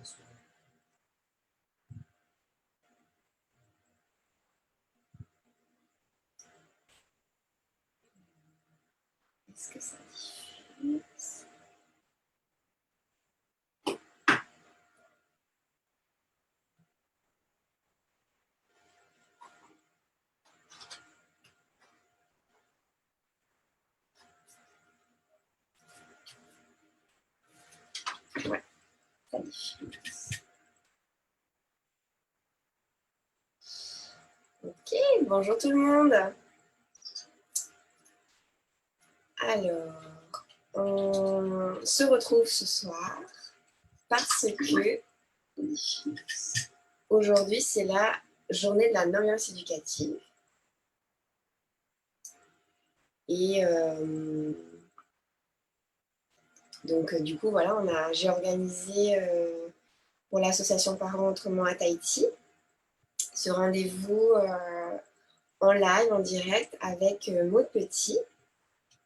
Est-ce que ça diffuse? Ouais, ça diffuse. Ok, bonjour tout le monde. Alors, on se retrouve ce soir parce que aujourd'hui, c'est la journée de la non-violence éducative. Et donc, du coup, voilà, j'ai organisé pour l'association Parents Autrement à Tahiti ce rendez-vous en live, en direct, avec Maud Petit,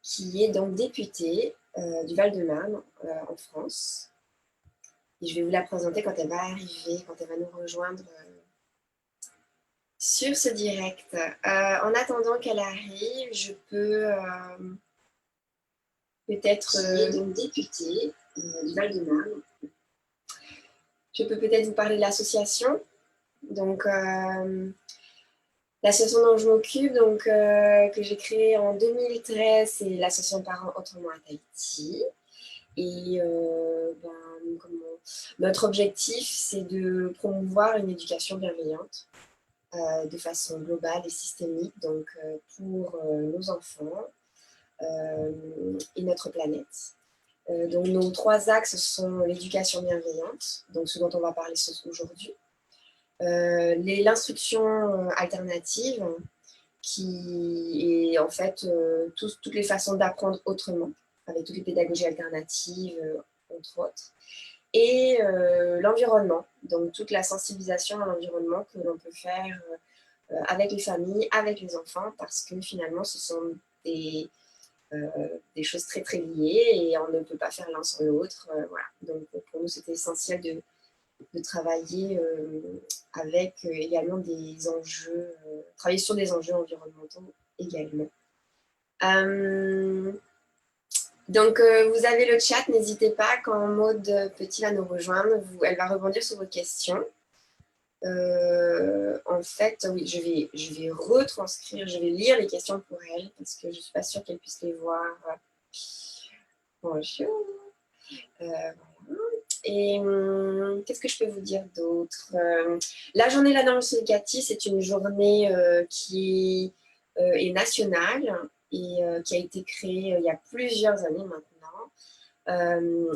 qui est donc députée du Val-de-Marne en France. Et je vais vous la présenter quand elle va arriver, quand elle va nous rejoindre sur ce direct. En attendant qu'elle arrive, je peux peut-être... donc députée du Val-de-Marne. Je peux peut-être vous parler de l'association. Donc, l'association dont je m'occupe, que j'ai créée en 2013, c'est l'association Parents Autrement à Tahiti. Et notre objectif, c'est de promouvoir une éducation bienveillante de façon globale et systémique, donc pour nos enfants et notre planète. Donc nos 3 axes sont l'éducation bienveillante, donc ce dont on va parler aujourd'hui, l'instruction alternative, qui est en fait toutes les façons d'apprendre autrement, avec toutes les pédagogies alternatives, entre autres, et l'environnement, donc toute la sensibilisation à l'environnement que l'on peut faire avec les familles, avec les enfants, parce que finalement, ce sont des choses très très liées et on ne peut pas faire l'un sans l'autre. Voilà. Donc pour nous, c'était essentiel de travailler avec également des enjeux, travailler sur des enjeux environnementaux également. Donc, vous avez le chat, n'hésitez pas, quand Maud Petit va nous rejoindre, elle va rebondir sur vos questions. En fait, oui, je vais retranscrire, je vais lire les questions pour elle, parce que je ne suis pas sûre qu'elle puisse les voir. Bonjour. Voilà. Et qu'est-ce que je peux vous dire d'autre? La journée de la non-violence éducative, c'est une journée qui est nationale et qui a été créée il y a plusieurs années maintenant.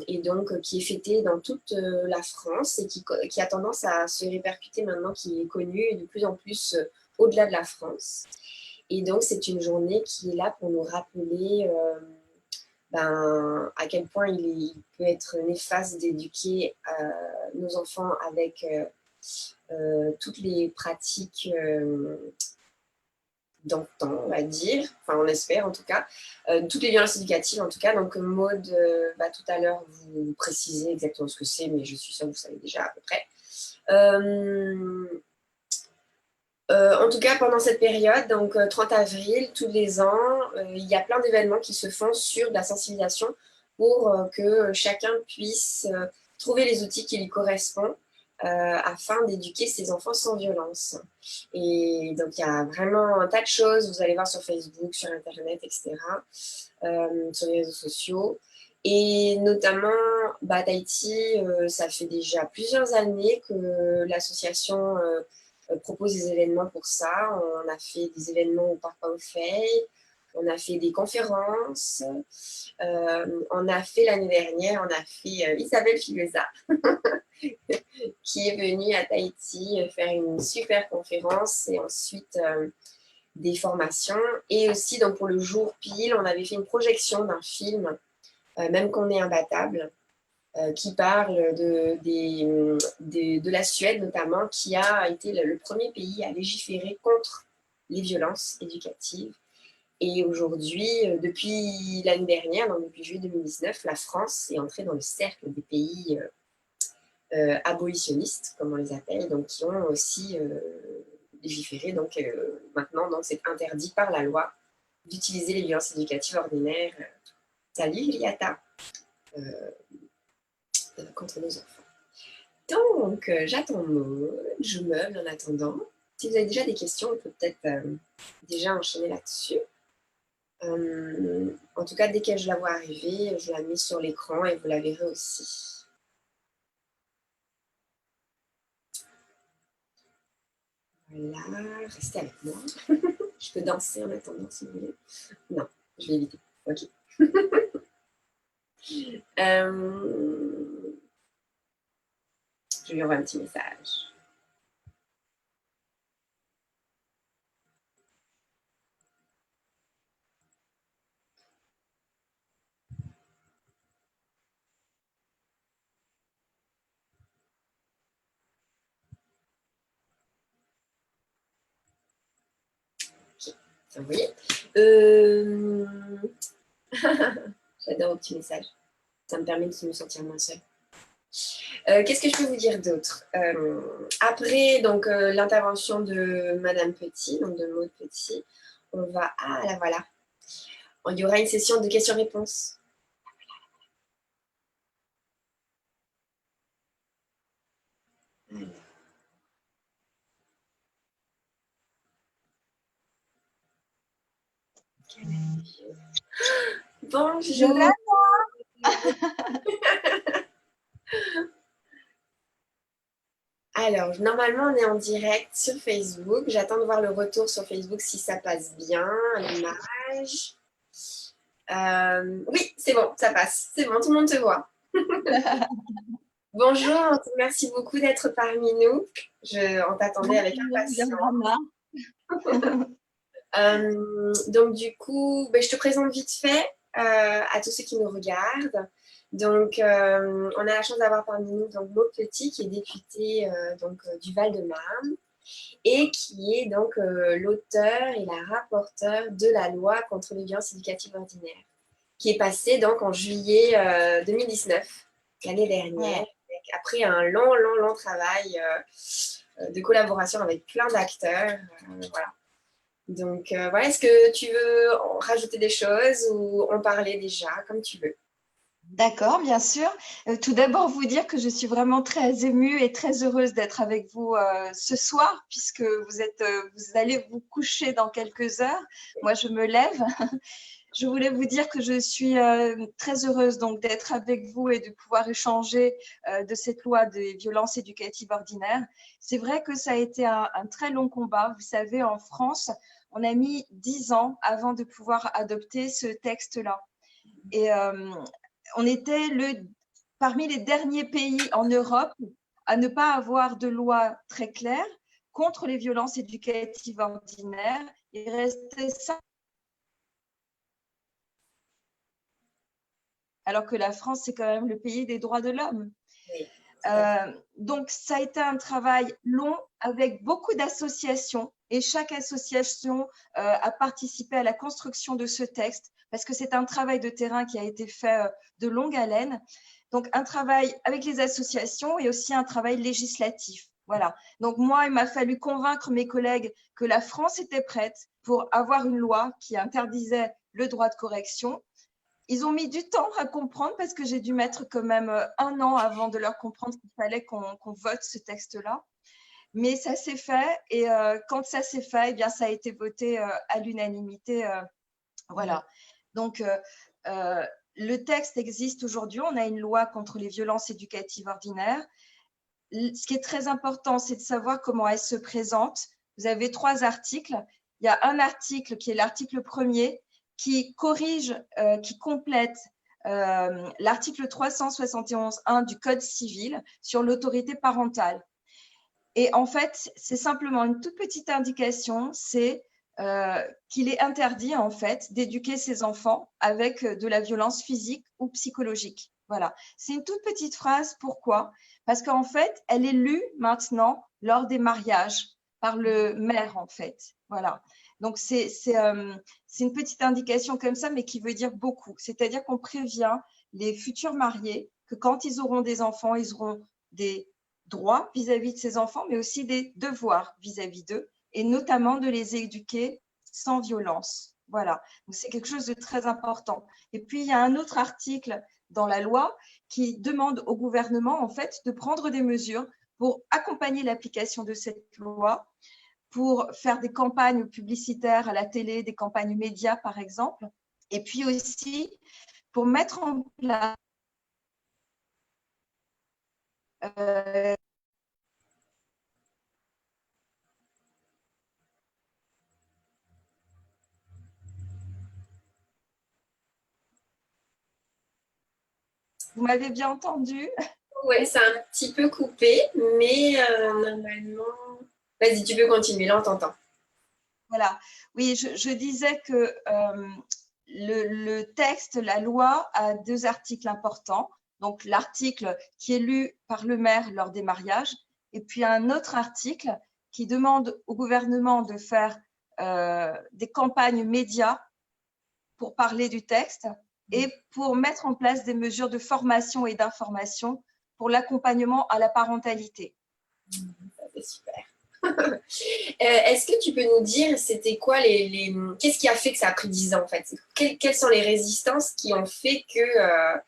Et donc qui est fêtée dans toute la France et qui a tendance à se répercuter maintenant, qui est connue de plus en plus au-delà de la France. Et donc, c'est une journée qui est là pour nous rappeler à quel point il peut être néfaste d'éduquer nos enfants avec toutes les pratiques d'antan, on va dire, enfin on espère en tout cas, toutes les violences éducatives en tout cas. Donc Maud, tout à l'heure, vous précisez exactement ce que c'est, mais je suis sûre que vous savez déjà à peu près. En tout cas, pendant cette période, donc 30 avril, tous les ans, il y a plein d'événements qui se font sur la sensibilisation pour que chacun puisse trouver les outils qui lui correspondent afin d'éduquer ses enfants sans violence. Et donc, il y a vraiment un tas de choses, vous allez voir sur Facebook, sur Internet, etc., sur les réseaux sociaux. Et notamment, Tahiti, ça fait déjà plusieurs années que l'association propose des événements pour ça. On a fait des événements au Parc Paufey, on a fait des conférences, on a fait l'année dernière, on a fait Isabelle Filosa, qui est venue à Tahiti faire une super conférence et ensuite des formations. Et aussi, donc, pour le jour pile, on avait fait une projection d'un film, Même qu'on est imbattable, qui parle de la Suède notamment, qui a été le premier pays à légiférer contre les violences éducatives. Et aujourd'hui, depuis l'année dernière, donc depuis juillet 2019, la France est entrée dans le cercle des pays abolitionnistes, comme on les appelle, donc qui ont aussi légiféré. Donc maintenant, donc, c'est interdit par la loi d'utiliser les violences éducatives ordinaires. Salut, Liata, contre nos enfants. Donc, j'attends Maud, je meuble en attendant. Si vous avez déjà des questions, on peut peut-être déjà enchaîner là-dessus. En tout cas, dès que je la vois arriver, je la mets sur l'écran et vous la verrez aussi. Voilà, restez avec moi. Je peux danser en attendant si vous voulez. Non, je vais éviter. Ok. Je lui envoie un petit message. Ok, c'est envoyé. J'adore vos petits messages. Ça me permet de me sentir moins seule. Qu'est-ce que je peux vous dire d'autre? Après donc l'intervention de Madame Petit, donc de Maud Petit, on va... Ah, là voilà. Il y aura une session de questions-réponses. Bonjour. Alors, normalement, on est en direct sur Facebook. J'attends de voir le retour sur Facebook si ça passe bien, l'image. Oui, c'est bon, ça passe. C'est bon, tout le monde te voit. Bonjour, merci beaucoup d'être parmi nous. On t'attendait avec impatience. Donc, du coup, ben, je te présente vite fait à tous ceux qui nous regardent. Donc, on a la chance d'avoir parmi nous donc, Maud Petit, qui est députée du Val-de-Marne et qui est donc l'auteur et la rapporteure de la loi contre les violences éducatives ordinaires, qui est passée donc en juillet 2019, l'année dernière, après un long travail de collaboration avec plein d'acteurs. Voilà. Donc, voilà, est-ce que tu veux rajouter des choses ou en parler déjà, comme tu veux? D'accord, bien sûr. Tout d'abord, vous dire que je suis vraiment très émue et très heureuse d'être avec vous ce soir, puisque vous allez vous coucher dans quelques heures. Moi, je me lève. Je voulais vous dire que je suis très heureuse donc d'être avec vous et de pouvoir échanger de cette loi des violences éducatives ordinaires. C'est vrai que ça a été un très long combat. Vous savez, en France, on a mis 10 ans avant de pouvoir adopter ce texte-là. Et on était parmi les derniers pays en Europe à ne pas avoir de loi très claire contre les violences éducatives ordinaires. Il restait ça. Alors que la France, c'est quand même le pays des droits de l'homme. Oui. Donc, ça a été un travail long avec beaucoup d'associations et chaque association a participé à la construction de ce texte parce que c'est un travail de terrain qui a été fait de longue haleine. Donc, un travail avec les associations et aussi un travail législatif. Voilà. Donc, moi, il m'a fallu convaincre mes collègues que la France était prête pour avoir une loi qui interdisait le droit de correction. Ils ont mis du temps à comprendre parce que j'ai dû mettre quand même 1 an avant de leur comprendre qu'il fallait qu'on vote ce texte-là. Mais ça s'est fait et quand ça s'est fait, eh bien, ça a été voté à l'unanimité. Voilà. Donc, le texte existe aujourd'hui. On a une loi contre les violences éducatives ordinaires. Ce qui est très important, c'est de savoir comment elle se présente. Vous avez 3 articles. Il y a un article qui est l'article 1er qui corrige, qui complète l'article 371.1 du Code civil sur l'autorité parentale. Et en fait, c'est simplement une toute petite indication, c'est qu'il est interdit en fait d'éduquer ses enfants avec de la violence physique ou psychologique. Voilà, c'est une toute petite phrase. Pourquoi? Parce qu'en fait, elle est lue maintenant lors des mariages par le maire en fait. Voilà. Donc, c'est une petite indication comme ça, mais qui veut dire beaucoup. C'est-à-dire qu'on prévient les futurs mariés que quand ils auront des enfants, ils auront des droits vis-à-vis de ces enfants, mais aussi des devoirs vis-à-vis d'eux, et notamment de les éduquer sans violence. Voilà, donc c'est quelque chose de très important. Et puis, il y a un autre article dans la loi qui demande au gouvernement, en fait, de prendre des mesures pour accompagner l'application de cette loi, pour faire des campagnes publicitaires à la télé, des campagnes médias, par exemple, et puis aussi pour mettre en place vous m'avez bien entendu? Ouais, c'est un petit peu coupé, mais normalement. Vas-y, tu peux continuer, là on t'entend. Voilà. Oui, je disais que le texte, la loi, a deux articles importants. Donc, l'article qui est lu par le maire lors des mariages, et puis un autre article qui demande au gouvernement de faire des campagnes médias pour parler du texte et pour mettre en place des mesures de formation et d'information pour l'accompagnement à la parentalité. Ça, c'est super. Est-ce que tu peux nous dire, c'était quoi qu'est-ce qui a fait que ça a pris 10 ans en fait? Quelles sont les résistances qui ont fait que,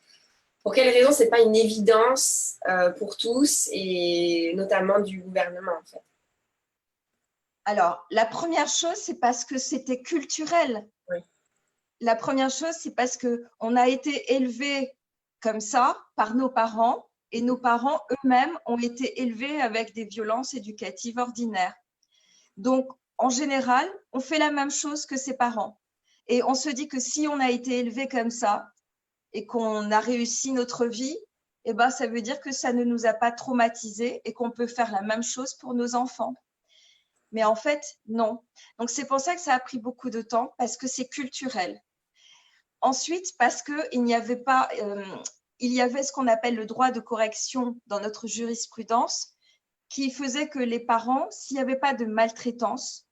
pour quelles raisons c'est pas une évidence pour tous et notamment du gouvernement en fait? Alors, la première chose, c'est parce que c'était culturel. Oui. La première chose, c'est parce qu'on a été élevés comme ça par nos parents et nos parents eux-mêmes ont été élevés avec des violences éducatives ordinaires. Donc, en général, on fait la même chose que ses parents. Et on se dit que si on a été élevé comme ça et qu'on a réussi notre vie, eh ben, ça veut dire que ça ne nous a pas traumatisés et qu'on peut faire la même chose pour nos enfants. Mais en fait, non. Donc, c'est pour ça que ça a pris beaucoup de temps, parce que c'est culturel. Ensuite, parce qu'il n'y avait pas, il y avait ce qu'on appelle le droit de correction dans notre jurisprudence, qui faisait que les parents, s'il n'y avait pas de maltraitance,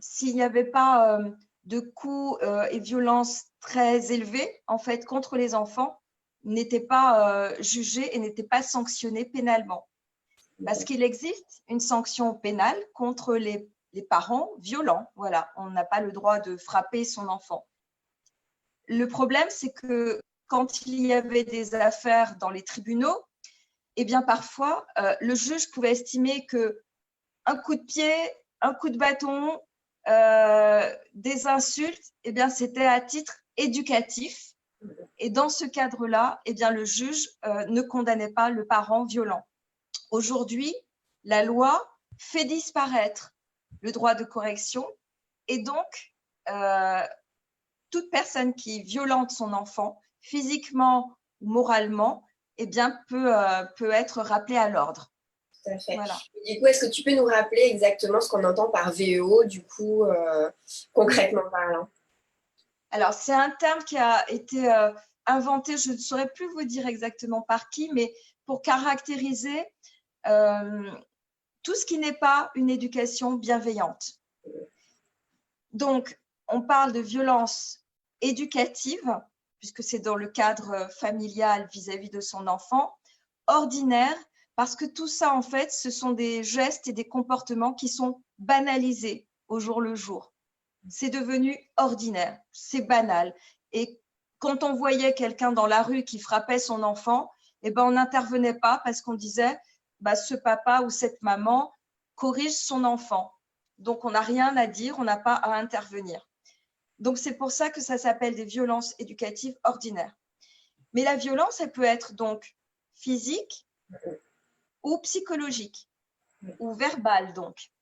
s'il n'y avait pas de coups et violences très élevés, en fait, contre les enfants, n'étaient pas jugés et n'étaient pas sanctionnés pénalement. Parce qu'il existe une sanction pénale contre les parents violents. Voilà, on n'a pas le droit de frapper son enfant. Le problème, c'est que quand il y avait des affaires dans les tribunaux, eh bien parfois, le juge pouvait estimer qu'un coup de pied, un coup de bâton, des insultes, eh bien c'était à titre éducatif. Et dans ce cadre-là, eh bien le juge ne condamnait pas le parent violent. Aujourd'hui, la loi fait disparaître le droit de correction et donc toute personne qui violente son enfant, physiquement ou moralement, eh bien, peut être rappelée à l'ordre. Tout à fait. Voilà. Du coup, est-ce que tu peux nous rappeler exactement ce qu'on entend par VEO, du coup, concrètement parlant? Alors, c'est un terme qui a été inventé, je ne saurais plus vous dire exactement par qui, mais pour caractériser tout ce qui n'est pas une éducation bienveillante. Donc, on parle de violence éducative, puisque c'est dans le cadre familial vis-à-vis de son enfant, ordinaire, parce que tout ça, en fait, ce sont des gestes et des comportements qui sont banalisés au jour le jour. C'est devenu ordinaire, c'est banal. Et quand on voyait quelqu'un dans la rue qui frappait son enfant, eh ben, on n'intervenait pas parce qu'on disait bah, ce papa ou cette maman corrige son enfant. Donc, on n'a rien à dire, on n'a pas à intervenir. Donc, c'est pour ça que ça s'appelle des violences éducatives ordinaires. Mais la violence, elle peut être donc physique ou psychologique ou verbale donc.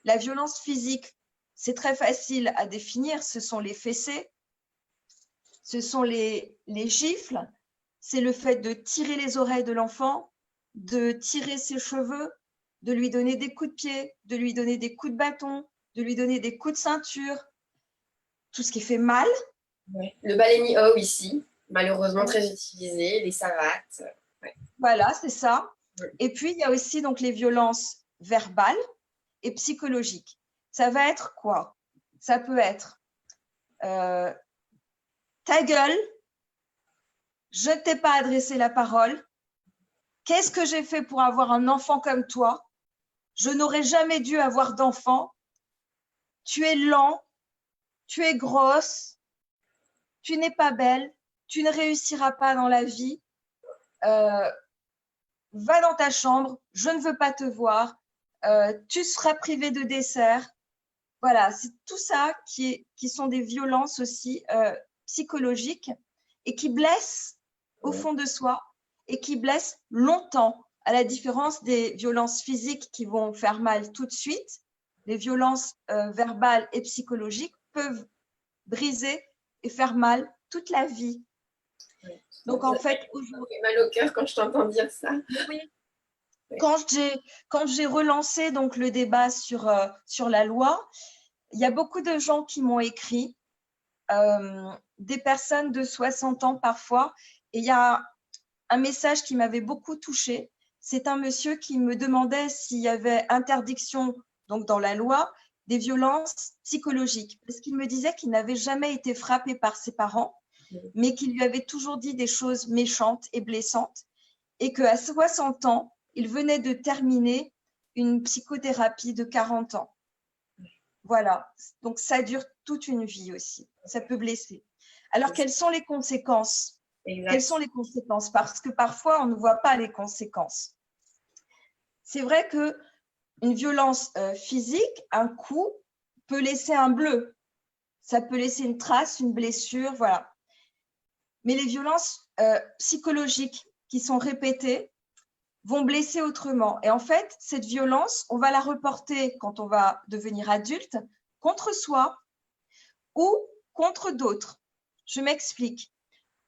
La violence physique, c'est très facile à définir, ce sont les fessées, ce sont les gifles, c'est le fait de tirer les oreilles de l'enfant, de tirer ses cheveux, de lui donner des coups de pied, de lui donner des coups de bâton, de lui donner des coups de ceinture, tout ce qui fait mal. Ouais. Le baléni-o ici, malheureusement très utilisé, les savates. Ouais. Voilà, c'est ça. Et puis, il y a aussi donc les violences verbales et psychologiques. Ça va être quoi? Ça peut être ta gueule, je ne t'ai pas adressé la parole, Qu'est-ce que j'ai fait pour avoir un enfant comme toi? Je n'aurais jamais dû avoir d'enfant. Tu es lent, tu es grosse, tu n'es pas belle, tu ne réussiras pas dans la vie. Va dans ta chambre, je ne veux pas te voir, tu seras privé de dessert. Voilà, c'est tout ça qui sont des violences aussi psychologiques et qui blessent au fond de soi et qui blessent longtemps, à la différence des violences physiques qui vont faire mal tout de suite. Les violences verbales et psychologiques peuvent briser et faire mal toute la vie. Donc, en fait, ça fait mal au cœur quand je t'entends dire ça. Oui. Quand j'ai relancé donc le débat sur la loi, il y a beaucoup de gens qui m'ont écrit, des personnes de 60 ans parfois, et il y a un message qui m'avait beaucoup touchée. C'est un monsieur qui me demandait s'il y avait interdiction donc dans la loi des violences psychologiques, parce qu'il me disait qu'il n'avait jamais été frappé par ses parents, mais qu'il lui avait toujours dit des choses méchantes et blessantes, et qu'à 60 ans, il venait de terminer une psychothérapie de 40 ans. Voilà, donc ça dure toute une vie aussi, ça peut blesser. Alors, quelles sont les conséquences? Quelles sont les conséquences? Parce que parfois, on ne voit pas les conséquences. C'est vrai qu'une violence physique, un coup, peut laisser un bleu. Ça peut laisser une trace, une blessure, voilà. Mais les violences psychologiques qui sont répétées vont blesser autrement. Et en fait, cette violence, on va la reporter quand on va devenir adulte contre soi ou contre d'autres. Je m'explique.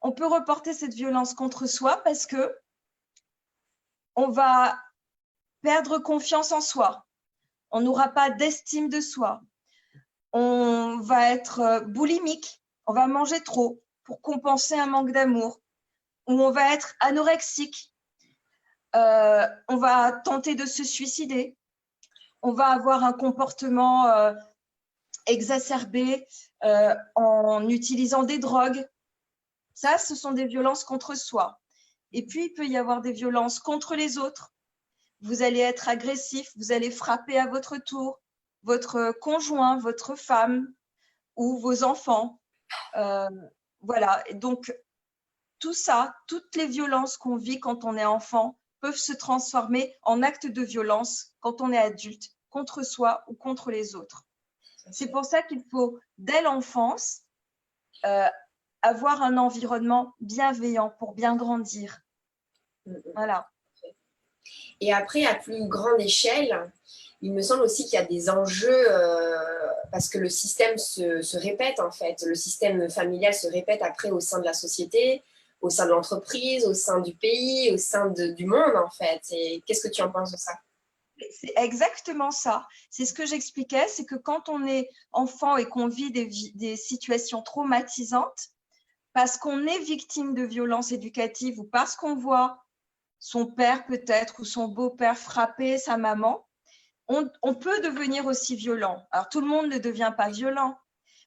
On peut reporter cette violence contre soi parce que on va perdre confiance en soi. On n'aura pas d'estime de soi. On va être boulimique. On va manger trop pour compenser un manque d'amour. Ou on va être anorexique. On va tenter de se suicider. On va avoir un comportement exacerbé en utilisant des drogues. Ça, ce sont des violences contre soi. Et puis, il peut y avoir des violences contre les autres. Vous allez être agressif, vous allez frapper à votre tour votre conjoint, votre femme ou vos enfants. Voilà. Et donc, tout ça, toutes les violences qu'on vit quand on est enfant peuvent se transformer en actes de violence quand on est adulte, contre soi ou contre les autres. C'est pour ça qu'il faut, dès l'enfance, avoir un environnement bienveillant pour bien grandir. Voilà. Et après, à plus grande échelle, il me semble aussi qu'il y a des enjeux, parce que le système se répète en fait. Le système familial se répète après au sein de la société, au sein de l'entreprise, au sein du pays, au sein du monde en fait. Et qu'est-ce que tu en penses de ça? C'est exactement ça. C'est ce que j'expliquais, c'est que quand on est enfant et qu'on vit des situations traumatisantes, parce qu'on est victime de violences éducatives ou parce qu'on voit son père peut-être ou son beau-père frapper sa maman, on peut devenir aussi violent. Alors, tout le monde ne devient pas violent,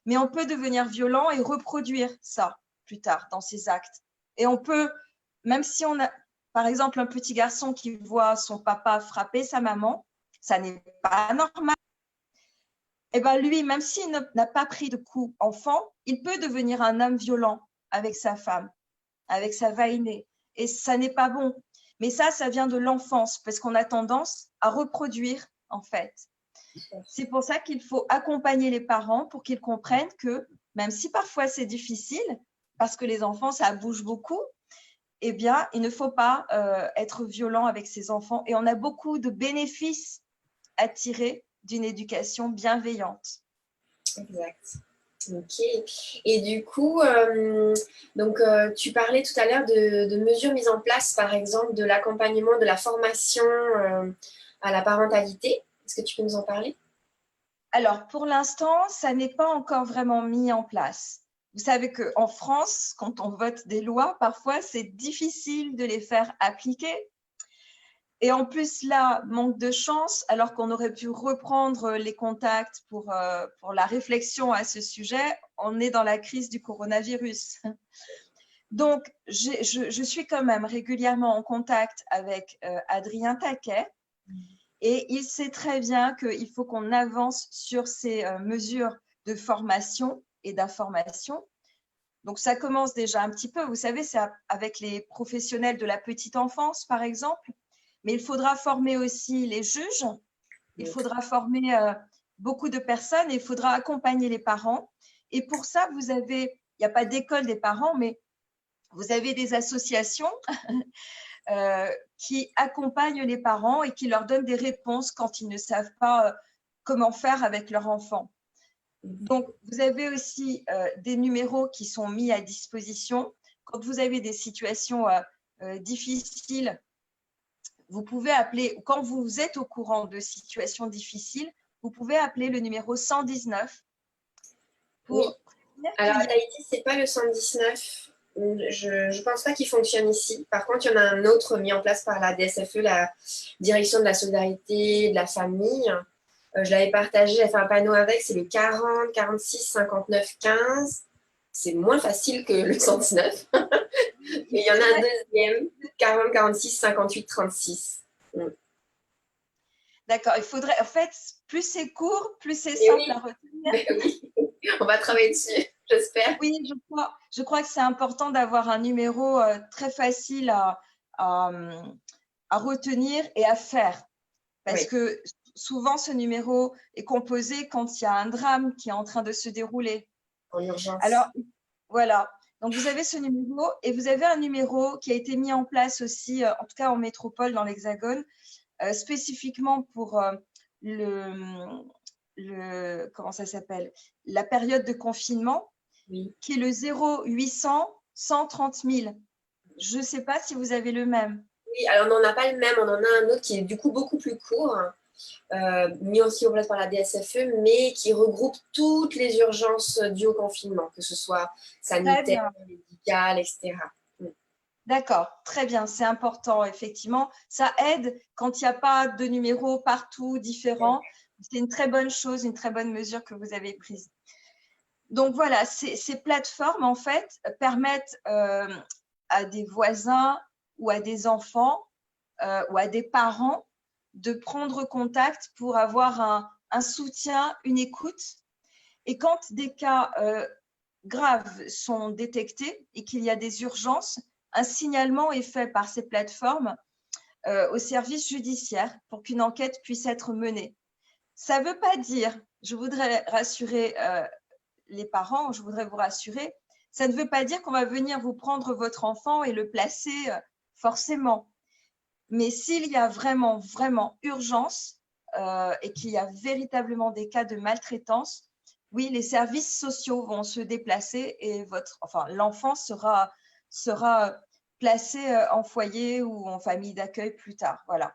mais on peut devenir violent et reproduire ça plus tard dans ses actes. Et on peut, même si on a, par exemple, un petit garçon qui voit son papa frapper sa maman, ça n'est pas normal. Et bien lui, même s'il n'a pas pris de coups enfant, il peut devenir un homme violent avec sa femme, avec sa vainée. Et ça n'est pas bon. Mais ça vient de l'enfance, parce qu'on a tendance à reproduire, en fait. C'est pour ça qu'il faut accompagner les parents pour qu'ils comprennent que, même si parfois c'est difficile, parce que les enfants, ça bouge beaucoup, eh bien, il ne faut pas être violent avec ses enfants. Et on a beaucoup de bénéfices à tirer d'une éducation bienveillante. Exact. Ok. Et du coup, tu parlais tout à l'heure de mesures mises en place, par exemple, de l'accompagnement, de la formation à la parentalité. Est-ce que tu peux nous en parler? Alors, pour l'instant, ça n'est pas encore vraiment mis en place. Vous savez qu'en France, quand on vote des lois, parfois, c'est difficile de les faire appliquer. Et en plus, là, manque de chance, alors qu'on aurait pu reprendre les contacts pour la réflexion à ce sujet, on est dans la crise du coronavirus. Donc, je suis quand même régulièrement en contact avec Adrien Taquet et il sait très bien qu'il faut qu'on avance sur ces mesures de formation et d'information. Donc, ça commence déjà un petit peu, vous savez, c'est avec les professionnels de la petite enfance, par exemple, mais il faudra former aussi les juges, il faudra former beaucoup de personnes et il faudra accompagner les parents. Et pour ça, il n'y a pas d'école des parents, mais vous avez des associations qui accompagnent les parents et qui leur donnent des réponses quand ils ne savent pas comment faire avec leur enfant. Donc, vous avez aussi des numéros qui sont mis à disposition. Quand vous avez des situations difficiles, vous pouvez appeler, quand vous êtes au courant de situations difficiles, vous pouvez appeler le numéro 119 Oui. pour… Alors, à Tahiti, ce n'est pas le 119. Je ne pense pas qu'il fonctionne ici. Par contre, il y en a un autre mis en place par la DSFE, la Direction de la Solidarité de la Famille. Je l'avais partagé, j'ai fait un panneau avec, c'est le 40 46 59 15. C'est moins facile que le 119. Et il y en a un deuxième, 40 46 58 36. D'accord, il faudrait, en fait, plus c'est court, plus c'est simple à retenir. Oui, on va travailler dessus, j'espère. Oui, je crois que c'est important d'avoir un numéro très facile à retenir et à faire. Parce que souvent, ce numéro est composé quand il y a un drame qui est en train de se dérouler. En urgence. Alors, voilà. Donc, vous avez ce numéro et vous avez un numéro qui a été mis en place aussi, en tout cas en métropole, dans l'Hexagone, spécifiquement pour comment ça s'appelle, la période de confinement, qui est le 0800 130 000. Je ne sais pas si vous avez le même. Oui, alors on n'en a pas le même, on en a un autre qui est du coup beaucoup plus court, mis aussi en place par la DSFE, mais qui regroupe toutes les urgences dues au confinement, que ce soit sanitaire, médical, etc. D'accord, très bien, c'est important, effectivement. Ça aide quand il n'y a pas de numéros partout différents. C'est une très bonne chose, une très bonne mesure que vous avez prise. Donc voilà, ces plateformes, en fait, permettent à des voisins ou à des enfants ou à des parents de prendre contact pour avoir un soutien, une écoute. Et quand des cas graves sont détectés et qu'il y a des urgences, un signalement est fait par ces plateformes au service judiciaire pour qu'une enquête puisse être menée. Ça ne veut pas dire, je voudrais rassurer les parents, je voudrais vous rassurer, ça ne veut pas dire qu'on va venir vous prendre votre enfant et le placer forcément. Mais s'il y a vraiment, vraiment urgence et qu'il y a véritablement des cas de maltraitance, oui, les services sociaux vont se déplacer et l'enfant sera placé en foyer ou en famille d'accueil plus tard. Voilà.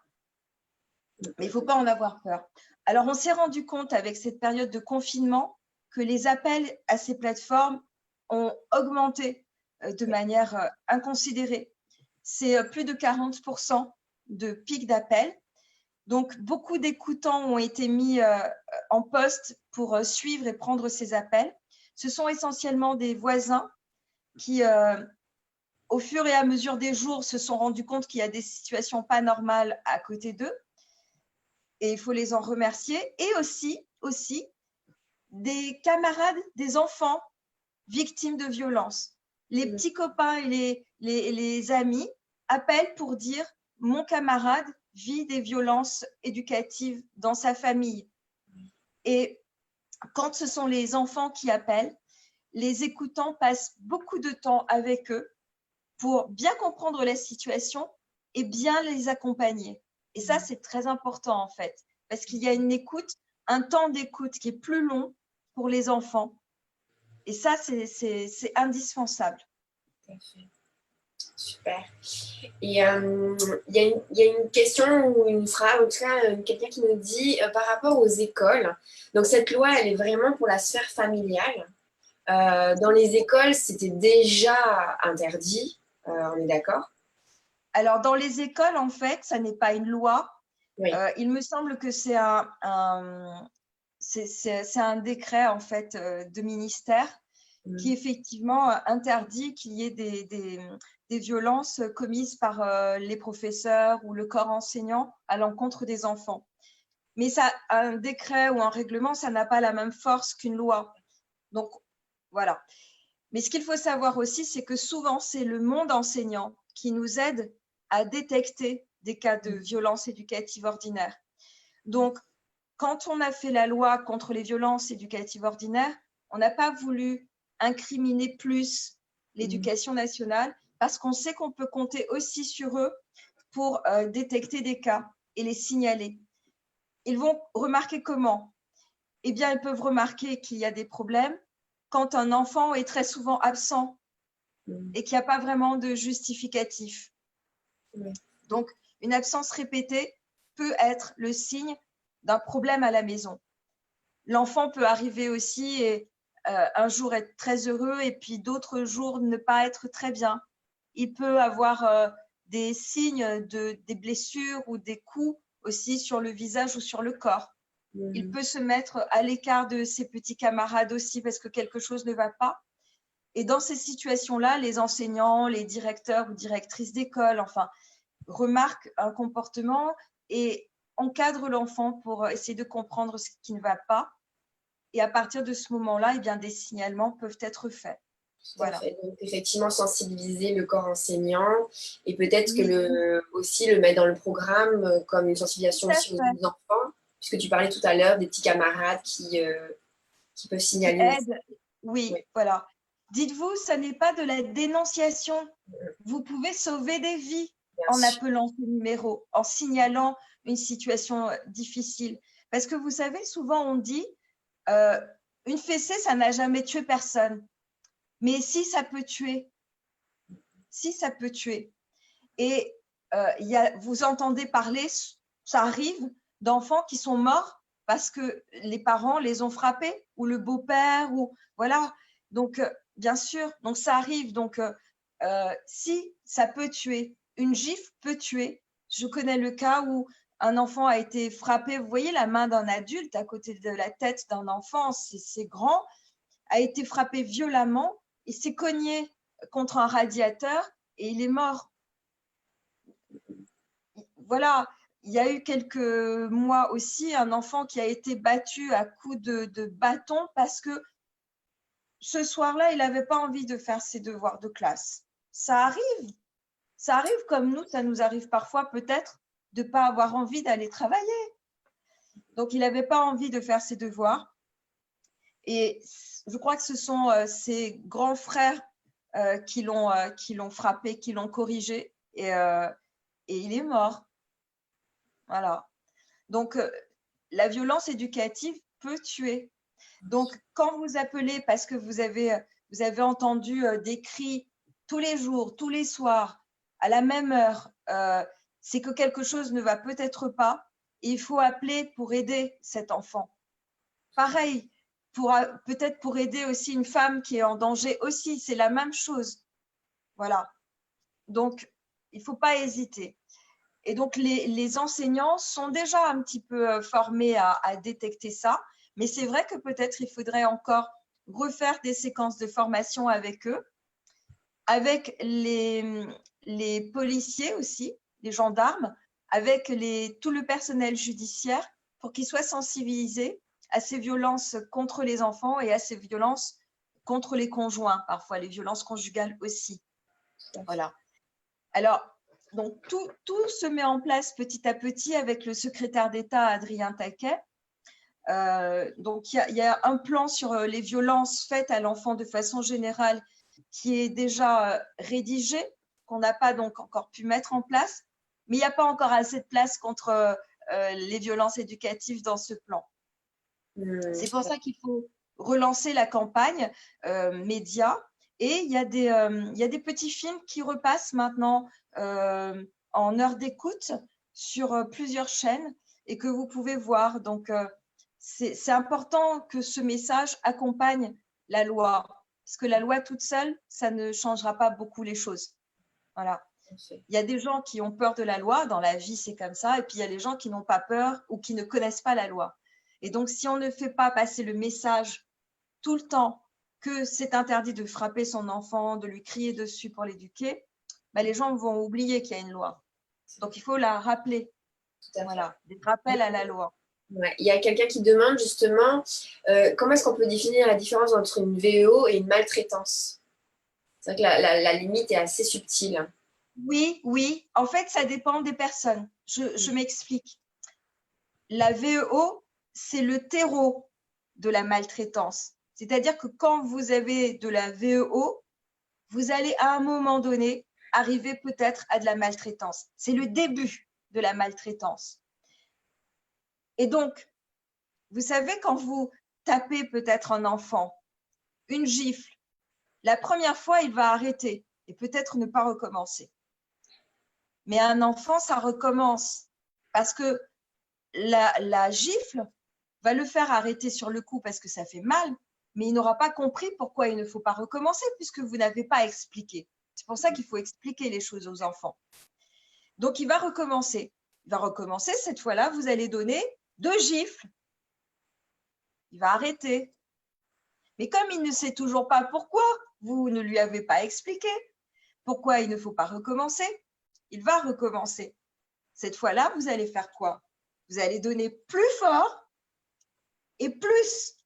Mais il ne faut pas en avoir peur. Alors, on s'est rendu compte avec cette période de confinement que les appels à ces plateformes ont augmenté de manière inconsidérée. C'est plus de 40% de pic d'appels. Donc, beaucoup d'écoutants ont été mis en poste pour suivre et prendre ces appels. Ce sont essentiellement des voisins qui, au fur et à mesure des jours, se sont rendus compte qu'il y a des situations pas normales à côté d'eux. Et il faut les en remercier. Et aussi des camarades, des enfants victimes de violences. Les petits copains et les amis appellent pour dire « mon camarade vit des violences éducatives dans sa famille ». Et quand ce sont les enfants qui appellent, les écoutants passent beaucoup de temps avec eux pour bien comprendre la situation et bien les accompagner. Et ça, c'est très important en fait, parce qu'il y a une écoute, un temps d'écoute qui est plus long pour les enfants. Et ça, c'est indispensable. Tout à fait. Super. Et il y a une question ou une phrase, en tout cas, quelqu'un qui nous dit par rapport aux écoles. Donc, cette loi, elle est vraiment pour la sphère familiale. Dans les écoles, c'était déjà interdit. On est d'accord? Alors, dans les écoles, en fait, ça n'est pas une loi. Oui. Il me semble que c'est un décret, en fait, de ministère. qui effectivement interdit qu'il y ait des violences commises par les professeurs ou le corps enseignant à l'encontre des enfants. Mais ça, un décret ou un règlement, ça n'a pas la même force qu'une loi. Donc, voilà. Mais ce qu'il faut savoir aussi, c'est que souvent, c'est le monde enseignant qui nous aide à détecter des cas de violence éducative ordinaire. Donc, quand on a fait la loi contre les violences éducatives ordinaires, on n'a pas voulu incriminer plus l'éducation nationale parce qu'on sait qu'on peut compter aussi sur eux pour détecter des cas et les signaler. Ils vont remarquer comment? Eh bien, ils peuvent remarquer qu'il y a des problèmes quand un enfant est très souvent absent et qu'il n'y a pas vraiment de justificatif. Donc, une absence répétée peut être le signe d'un problème à la maison. L'enfant peut arriver aussi et un jour être très heureux et puis d'autres jours ne pas être très bien. Il peut avoir des signes des blessures ou des coups aussi sur le visage ou sur le corps. Il peut se mettre à l'écart de ses petits camarades aussi parce que quelque chose ne va pas. Et dans ces situations-là, les enseignants, les directeurs ou directrices d'école, enfin, remarquent un comportement et encadrent l'enfant pour essayer de comprendre ce qui ne va pas. Et à partir de ce moment-là, eh bien, des signalements peuvent être faits. Voilà. Donc, effectivement, sensibiliser le corps enseignant et peut-être aussi le mettre dans le programme comme une sensibilisation aussi aux enfants, puisque tu parlais tout à l'heure des petits camarades qui peuvent signaler. Oui, voilà. Dites-vous, ce n'est pas de la dénonciation. Vous pouvez sauver des vies en appelant ce numéro, en signalant une situation difficile. Parce que vous savez, souvent on dit une fessée, ça n'a jamais tué personne. Mais si ça peut tuer, si ça peut tuer. Et vous entendez parler, ça arrive, d'enfants qui sont morts parce que les parents les ont frappés ou le beau-père ou voilà. Donc bien sûr, donc ça arrive. Donc si ça peut tuer, une gifle peut tuer. Je connais le cas où un enfant a été frappé. Vous voyez la main d'un adulte à côté de la tête d'un enfant, c'est grand, a été frappé violemment. Il s'est cogné contre un radiateur et il est mort. Voilà, il y a eu quelques mois aussi un enfant qui a été battu à coups de bâton parce que ce soir-là, il n'avait pas envie de faire ses devoirs de classe. Ça arrive comme nous, ça nous arrive parfois peut-être de ne pas avoir envie d'aller travailler. Donc, il n'avait pas envie de faire ses devoirs. Et je crois que ce sont ses grands frères qui l'ont frappé, qui l'ont corrigé et il est mort. Voilà. Donc, la violence éducative peut tuer. Donc, quand vous appelez parce que vous avez entendu des cris tous les jours, tous les soirs, à la même heure, c'est que quelque chose ne va peut-être pas et il faut appeler pour aider cet enfant. Pareil, peut-être pour aider aussi une femme qui est en danger aussi, c'est la même chose. Voilà. Donc, il ne faut pas hésiter. Et donc, les enseignants sont déjà un petit peu formés à détecter ça, mais c'est vrai que peut-être il faudrait encore refaire des séquences de formation avec eux, avec les policiers aussi, les gendarmes, avec tout le personnel judiciaire pour qu'ils soient sensibilisés à ces violences contre les enfants et à ces violences contre les conjoints, parfois les violences conjugales aussi. Voilà. Alors, donc, tout se met en place petit à petit avec le secrétaire d'État Adrien Taquet. Donc, il y a un plan sur les violences faites à l'enfant de façon générale qui est déjà rédigé, qu'on n'a pas donc encore pu mettre en place, mais il n'y a pas encore assez de place contre les violences éducatives dans ce plan. C'est pour ça qu'il faut relancer la campagne média. Et il y a des petits films qui repassent maintenant en heure d'écoute sur plusieurs chaînes et que vous pouvez voir. Donc, c'est important que ce message accompagne la loi, parce que la loi toute seule, ça ne changera pas beaucoup les choses. Voilà. Il y a des gens qui ont peur de la loi, dans la vie c'est comme ça, et puis il y a les gens qui n'ont pas peur ou qui ne connaissent pas la loi. Et donc, si on ne fait pas passer le message tout le temps que c'est interdit de frapper son enfant, de lui crier dessus pour l'éduquer, bah, les gens vont oublier qu'il y a une loi. Donc, il faut la rappeler. Voilà, des rappels à la loi. Ouais. Il y a quelqu'un qui demande justement comment est-ce qu'on peut définir la différence entre une VEO et une maltraitance. C'est vrai que la limite est assez subtile. Oui, oui. En fait, ça dépend des personnes. Je m'explique. La VEO, c'est le terreau de la maltraitance. C'est-à-dire que quand vous avez de la VEO, vous allez à un moment donné arriver peut-être à de la maltraitance. C'est le début de la maltraitance. Et donc, vous savez, quand vous tapez peut-être un enfant, une gifle, la première fois, il va arrêter et peut-être ne pas recommencer. Mais un enfant, ça recommence parce que la gifle va le faire arrêter sur le coup parce que ça fait mal, mais il n'aura pas compris pourquoi il ne faut pas recommencer puisque vous n'avez pas expliqué. C'est pour ça qu'il faut expliquer les choses aux enfants. Donc, il va recommencer. Il va recommencer. Cette fois-là, vous allez donner 2 gifles. Il va arrêter. Mais comme il ne sait toujours pas pourquoi, vous ne lui avez pas expliqué pourquoi il ne faut pas recommencer, il va recommencer. Cette fois-là, vous allez faire quoi? Vous allez donner plus fort et plus.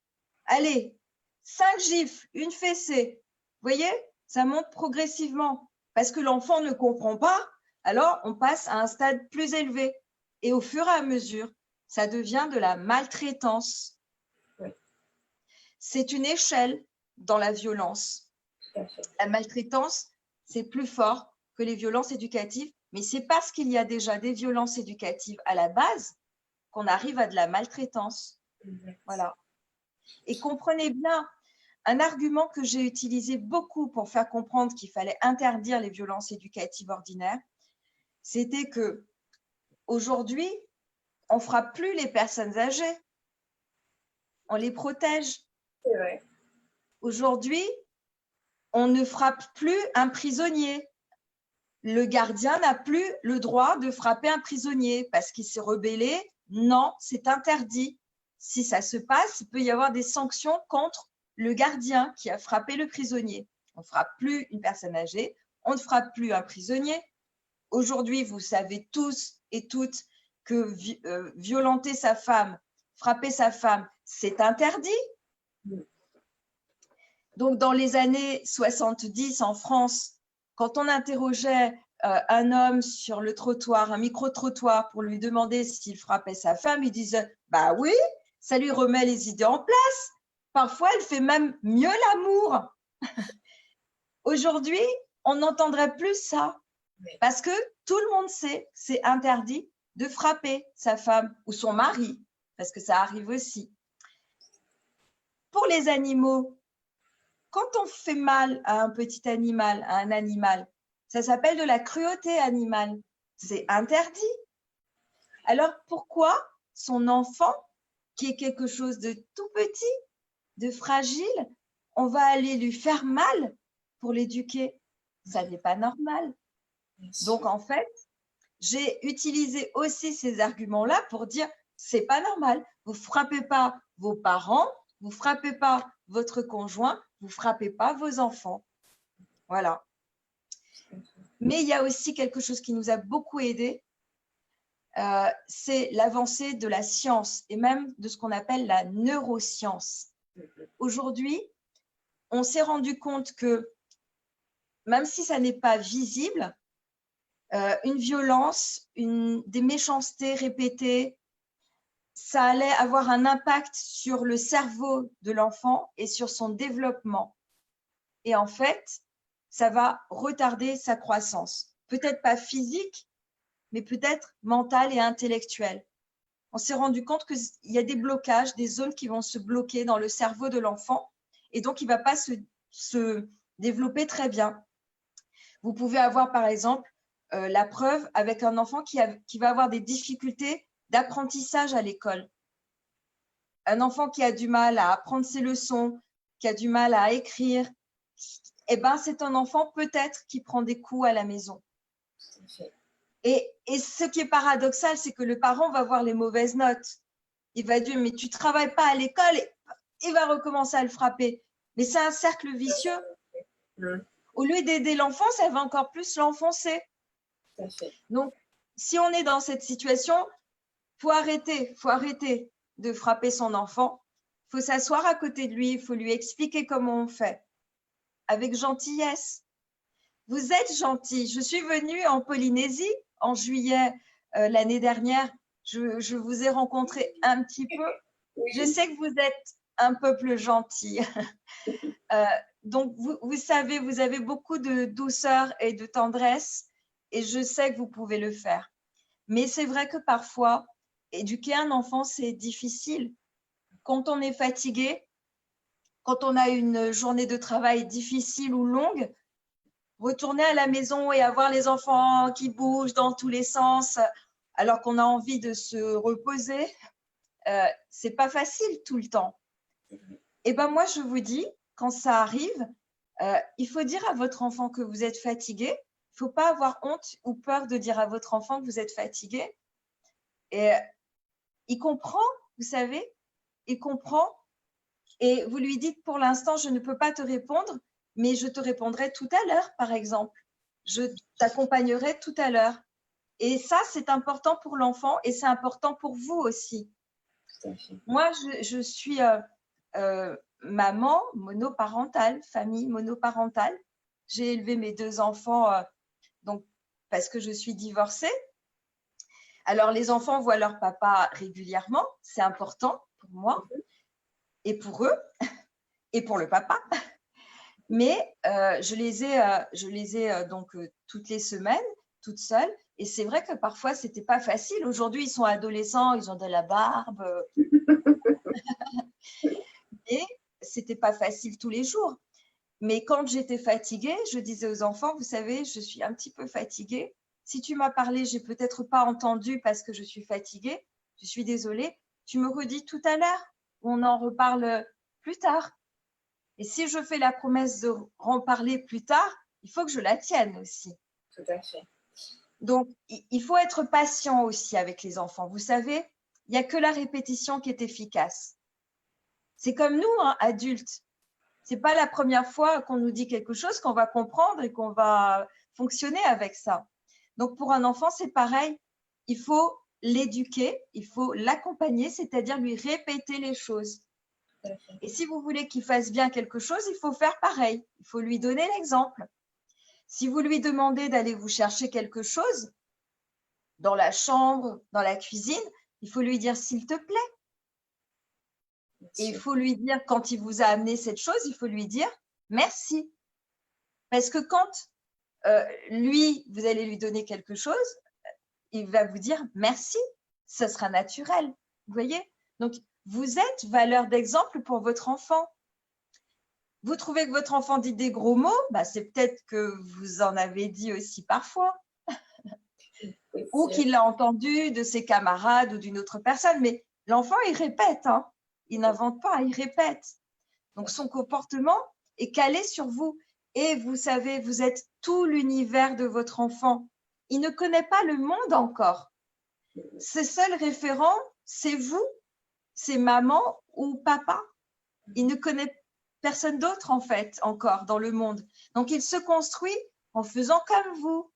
Allez, 5 gifles, une fessée. Vous voyez, ça monte progressivement parce que l'enfant ne comprend pas. Alors, on passe à un stade plus élevé. Et au fur et à mesure, ça devient de la maltraitance. Oui. C'est une échelle dans la violence. La maltraitance, c'est plus fort que les violences éducatives, mais c'est parce qu'il y a déjà des violences éducatives à la base qu'on arrive à de la maltraitance. Voilà. Et comprenez bien, un argument que j'ai utilisé beaucoup pour faire comprendre qu'il fallait interdire les violences éducatives ordinaires, c'était que aujourd'hui, on ne frappe plus les personnes âgées, on les protège. C'est vrai. Aujourd'hui, on ne frappe plus un prisonnier. Le gardien n'a plus le droit de frapper un prisonnier parce qu'il s'est rebellé. Non, c'est interdit. Si ça se passe, il peut y avoir des sanctions contre le gardien qui a frappé le prisonnier. On ne frappe plus une personne âgée, on ne frappe plus un prisonnier. Aujourd'hui, vous savez tous et toutes que violenter sa femme, frapper sa femme, c'est interdit. Donc, dans les années 70 en France, quand on interrogeait un homme sur le trottoir, un micro-trottoir, pour lui demander s'il frappait sa femme, il disait « Bah oui, ça lui remet les idées en place. Parfois, elle fait même mieux l'amour. » Aujourd'hui, on n'entendrait plus ça parce que tout le monde sait que c'est interdit de frapper sa femme ou son mari, parce que ça arrive aussi. Pour les animaux, quand on fait mal à un petit animal, à un animal, ça s'appelle de la cruauté animale. C'est interdit. Alors pourquoi son enfant, qui est quelque chose de tout petit, de fragile, on va aller lui faire mal pour l'éduquer? Ça n'est pas normal. Donc en fait, j'ai utilisé aussi ces arguments-là pour dire c'est pas normal. Vous frappez pas vos parents, vous frappez pas votre conjoint, vous frappez pas vos enfants. Voilà. Mais il y a aussi quelque chose qui nous a beaucoup aidé, c'est l'avancée de la science et même de ce qu'on appelle la neuroscience. Aujourd'hui, on s'est rendu compte que même si ça n'est pas visible, une violence, des méchancetés répétées, ça allait avoir un impact sur le cerveau de l'enfant et sur son développement. Et en fait, ça va retarder sa croissance. Peut-être pas physique, mais peut-être mentale et intellectuelle. On s'est rendu compte qu'il y a des blocages, des zones qui vont se bloquer dans le cerveau de l'enfant et donc il ne va pas se développer très bien. Vous pouvez avoir par exemple la preuve avec un enfant qui va avoir des difficultés d'apprentissage à l'école. Un enfant qui a du mal à apprendre ses leçons, qui a du mal à écrire, eh ben, c'est un enfant peut-être qui prend des coups à la maison. Et ce qui est paradoxal, c'est que le parent va voir les mauvaises notes. Il va dire, mais tu ne travailles pas à l'école, et il va recommencer à le frapper. Mais c'est un cercle vicieux. Au lieu d'aider l'enfant, ça va encore plus l'enfoncer. Donc, si on est dans cette situation, faut arrêter de frapper son enfant. Il faut s'asseoir à côté de lui, il faut lui expliquer comment on fait, avec gentillesse. Vous êtes gentil. Je suis venue en Polynésie en juillet l'année dernière. Je vous ai rencontré un petit peu. Oui. Je sais que vous êtes un peuple gentil. Donc, vous savez, vous avez beaucoup de douceur et de tendresse et je sais que vous pouvez le faire. Mais c'est vrai que parfois, éduquer un enfant, c'est difficile. Quand on est fatigué, quand on a une journée de travail difficile ou longue, retourner à la maison et avoir les enfants qui bougent dans tous les sens alors qu'on a envie de se reposer, c'est pas facile tout le temps. Et ben moi, je vous dis, quand ça arrive, il faut dire à votre enfant que vous êtes fatigué. Il ne faut pas avoir honte ou peur de dire à votre enfant que vous êtes fatigué. Et il comprend, vous savez, il comprend. Et vous lui dites, pour l'instant, je ne peux pas te répondre, mais je te répondrai tout à l'heure, par exemple. Je t'accompagnerai tout à l'heure. Et ça, c'est important pour l'enfant et c'est important pour vous aussi. Moi, je suis maman monoparentale, famille monoparentale. J'ai élevé mes 2 enfants donc, parce que je suis divorcée. Alors, les enfants voient leur papa régulièrement. C'est important pour moi et pour eux et pour le papa. Mais je les ai donc toutes les semaines, toutes seules. Et c'est vrai que parfois, ce n'était pas facile. Aujourd'hui, ils sont adolescents, ils ont de la barbe. Et ce n'était pas facile tous les jours. Mais quand j'étais fatiguée, je disais aux enfants, vous savez, je suis un petit peu fatiguée. Si tu m'as parlé, je n'ai peut-être pas entendu parce que je suis fatiguée. Je suis désolée. Tu me redis tout à l'heure. On en reparle plus tard. Et si je fais la promesse de en parler plus tard, il faut que je la tienne aussi. Tout à fait. Donc, il faut être patient aussi avec les enfants. Vous savez, il n'y a que la répétition qui est efficace. C'est comme nous, hein, adultes. Ce n'est pas la première fois qu'on nous dit quelque chose qu'on va comprendre et qu'on va fonctionner avec ça. Donc, pour un enfant, c'est pareil. Il faut l'éduquer, il faut l'accompagner, c'est-à-dire lui répéter les choses. Et si vous voulez qu'il fasse bien quelque chose, il faut faire pareil. Il faut lui donner l'exemple. Si vous lui demandez d'aller vous chercher quelque chose dans la chambre, dans la cuisine, il faut lui dire s'il te plaît. Et il faut lui dire, quand il vous a amené cette chose, il faut lui dire merci. Parce que quand lui, vous allez lui donner quelque chose, il va vous dire merci. Ce sera naturel. Vous voyez? Donc, vous êtes valeur d'exemple pour votre enfant. Vous trouvez que votre enfant dit des gros mots, bah, c'est peut-être que vous en avez dit aussi parfois. Ou qu'il l'a entendu de ses camarades ou d'une autre personne. Mais l'enfant, il répète, hein. Il n'invente pas, il répète. Donc, son comportement est calé sur vous. Et vous savez, vous êtes tout l'univers de votre enfant. Il ne connaît pas le monde encore. Ses seuls référents, c'est vous, c'est maman ou papa. Il ne connaît personne d'autre, en fait, encore dans le monde. Donc, il se construit en faisant comme vous,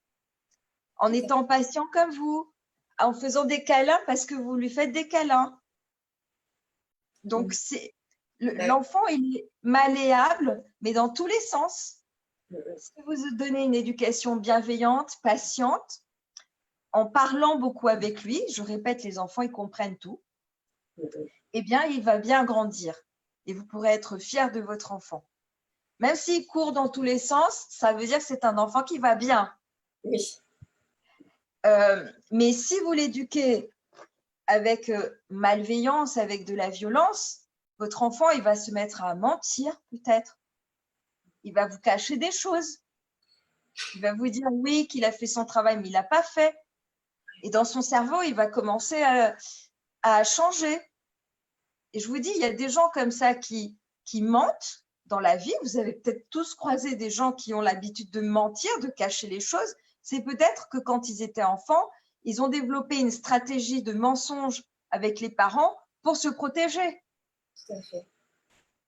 en étant patient comme vous, en faisant des câlins parce que vous lui faites des câlins. Donc, l'enfant, il est malléable, mais dans tous les sens. Si vous donnez une éducation bienveillante, patiente, en parlant beaucoup avec lui, je répète, les enfants, ils comprennent tout, eh bien, il va bien grandir. Et vous pourrez être fier de votre enfant. Même s'il court dans tous les sens, ça veut dire que c'est un enfant qui va bien. Oui. Mais si vous l'éduquez avec malveillance, avec de la violence, votre enfant, il va se mettre à mentir peut-être. Il va vous cacher des choses. Il va vous dire oui, qu'il a fait son travail, mais il n'a pas fait. Et dans son cerveau, il va commencer à changer. Et je vous dis, il y a des gens comme ça qui mentent dans la vie. Vous avez peut-être tous croisé des gens qui ont l'habitude de mentir, de cacher les choses. C'est peut-être que quand ils étaient enfants, ils ont développé une stratégie de mensonge avec les parents pour se protéger. Tout à fait.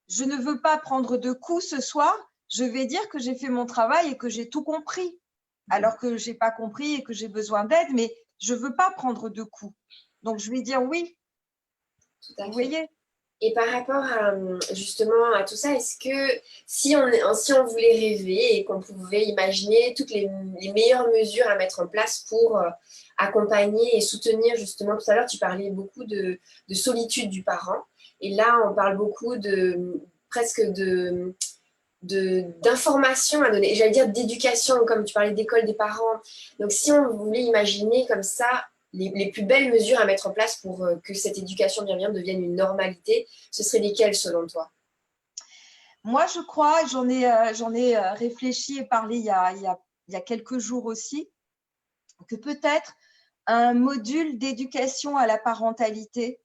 je ne veux pas prendre de coups ce soir, je vais dire que j'ai fait mon travail et que j'ai tout compris, alors que je n'ai pas compris et que j'ai besoin d'aide, mais je ne veux pas prendre de coups. Donc, je vais dire oui. Tout à Vous fait. voyez? Et par rapport à, justement à tout ça, est-ce que si on voulait rêver et qu'on pouvait imaginer toutes les meilleures mesures à mettre en place pour accompagner et soutenir, justement, tout à l'heure, tu parlais beaucoup de solitude du parent. Et là, on parle beaucoup de presque d'informations à donner, j'allais dire d'éducation, comme tu parlais d'école des parents. Donc, si on voulait imaginer comme ça les plus belles mesures à mettre en place pour que cette éducation bienveillante devienne une normalité, ce seraient lesquelles selon toi? Moi, je crois, j'en ai réfléchi et parlé il y a quelques jours aussi, que peut-être un module d'éducation à la parentalité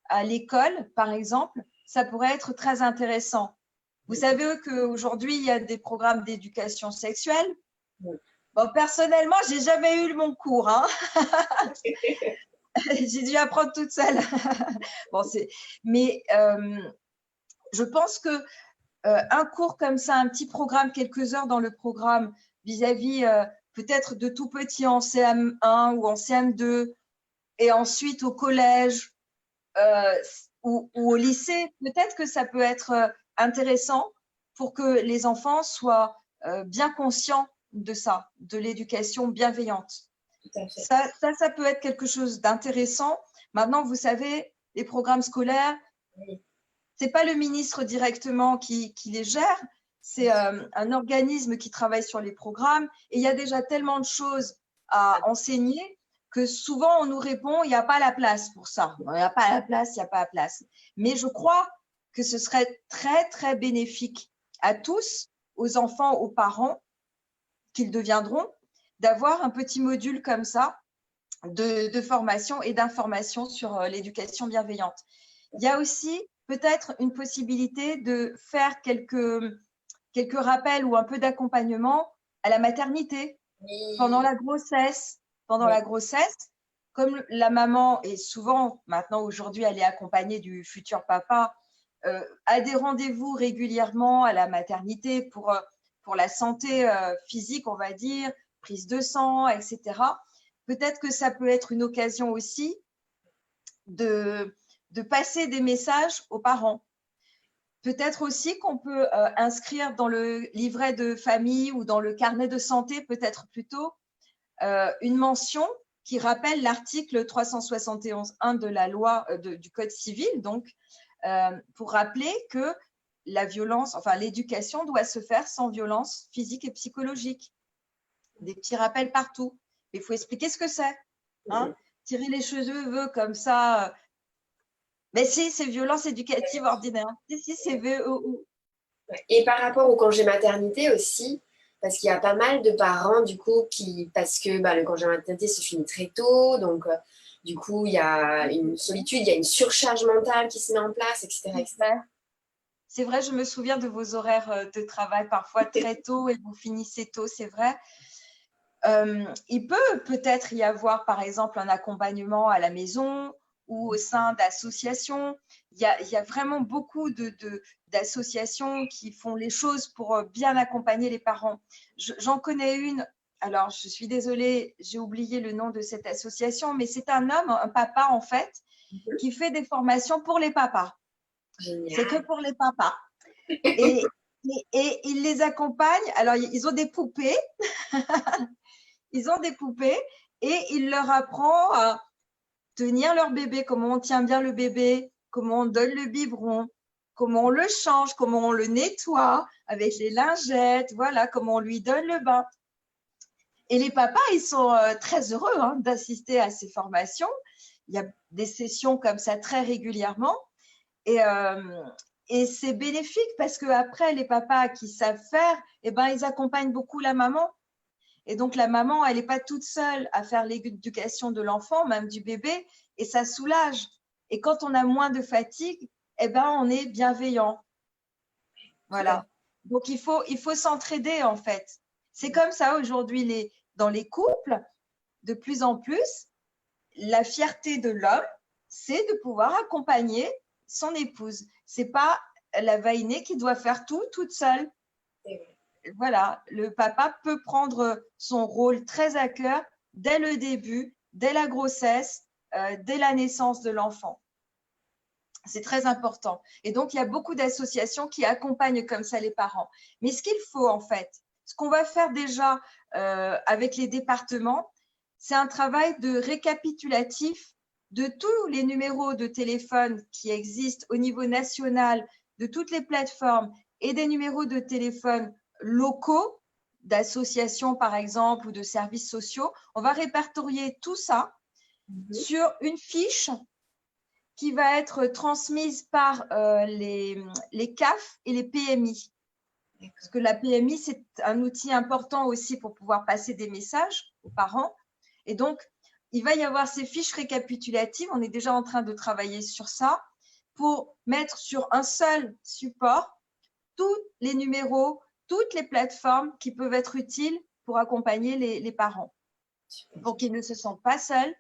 à l'école, par exemple, ça pourrait être très intéressant. Vous savez qu'aujourd'hui, il y a des programmes d'éducation sexuelle. Oui. Bon, personnellement, j'ai jamais eu mon cours. Hein. J'ai dû apprendre toute seule. Bon, mais je pense que un cours comme ça, un petit programme, quelques heures dans le programme vis-à-vis peut-être de tout petit en CM1 ou en CM2 et ensuite au collège ou au lycée, peut-être que ça peut être intéressant pour que les enfants soient bien conscients de ça, de l'éducation bienveillante. Tout à fait. Ça peut être quelque chose d'intéressant. Maintenant, vous savez, les programmes scolaires, Oui. ce n'est pas le ministre directement qui les gère, c'est un organisme qui travaille sur les programmes. Et il y a déjà tellement de choses à enseigner que souvent on nous répond il n'y a pas la place pour ça. Il n'y a pas la place, il n'y a pas la place. Mais je crois que ce serait très, très bénéfique à tous, aux enfants, aux parents, qu'ils deviendront, d'avoir un petit module comme ça de formation et d'information sur l'éducation bienveillante. Il y a aussi peut-être une possibilité de faire quelques rappels ou un peu d'accompagnement à la maternité Oui. pendant la grossesse. Pendant Oui. la grossesse, comme la maman est souvent, maintenant aujourd'hui, elle est accompagnée du futur papa, a des rendez-vous régulièrement à la maternité pour la santé physique, on va dire, prise de sang, etc. Peut-être que ça peut être une occasion aussi de passer des messages aux parents. Peut-être aussi qu'on peut inscrire dans le livret de famille ou dans le carnet de santé, peut-être plutôt, une mention qui rappelle l'article 371.1 de la loi du Code civil, donc, pour rappeler que la violence, enfin l'éducation doit se faire sans violence physique et psychologique. Des petits rappels partout. Il faut expliquer ce que c'est. Hein, tirer les cheveux comme ça. Mais si, c'est violence éducative ordinaire. Si, c'est VEO. Et par rapport au congé maternité aussi, parce qu'il y a pas mal de parents, du coup, parce que le congé maternité se finit très tôt, donc du coup, il y a une solitude, il y a une surcharge mentale qui se met en place, etc., etc. C'est vrai, je me souviens de vos horaires de travail parfois très tôt et vous finissez tôt, c'est vrai. Il peut peut-être y avoir, par exemple, un accompagnement à la maison ou au sein d'associations. Il y a vraiment beaucoup d'associations qui font les choses pour bien accompagner les parents. J'en connais une, alors je suis désolée, j'ai oublié le nom de cette association, mais c'est un homme, un papa en fait, qui fait des formations pour les papas. C'est que Génial. pour les papas. Et il les accompagne. Alors, ils ont des poupées. Ils ont des poupées et il leur apprend à tenir leur bébé, comment on tient bien le bébé, comment on donne le biberon, comment on le change, comment on le nettoie avec les lingettes, voilà, comment on lui donne le bain. Et les papas, ils sont très heureux d'assister à ces formations. Il y a des sessions comme ça très régulièrement. Et c'est bénéfique parce qu'après, les papas qui savent faire, eh ben, ils accompagnent beaucoup la maman. Et donc, la maman, elle n'est pas toute seule à faire l'éducation de l'enfant, même du bébé, et ça soulage. Et quand on a moins de fatigue, eh ben, on est bienveillant. Voilà. Donc, il faut s'entraider, en fait. C'est comme ça aujourd'hui, dans les couples, de plus en plus, la fierté de l'homme, c'est de pouvoir accompagner son épouse. C'est pas la vainée qui doit faire tout toute seule. Voilà, le papa peut prendre son rôle très à cœur dès le début, dès la grossesse, dès la naissance de l'enfant. C'est très important. Et donc, il y a beaucoup d'associations qui accompagnent comme ça les parents. Mais ce qu'il faut, en fait, ce qu'on va faire déjà avec les départements, c'est un travail de récapitulatif de tous les numéros de téléphone qui existent au niveau national, de toutes les plateformes et des numéros de téléphone locaux, d'associations par exemple ou de services sociaux. On va répertorier tout ça sur une fiche qui va être transmise par les CAF et les PMI. Parce que la PMI, c'est un outil important aussi pour pouvoir passer des messages aux parents. Et donc, il va y avoir ces fiches récapitulatives. On est déjà en train de travailler sur ça pour mettre sur un seul support tous les numéros, toutes les plateformes qui peuvent être utiles pour accompagner les parents, pour qu'ils ne se sentent pas seuls,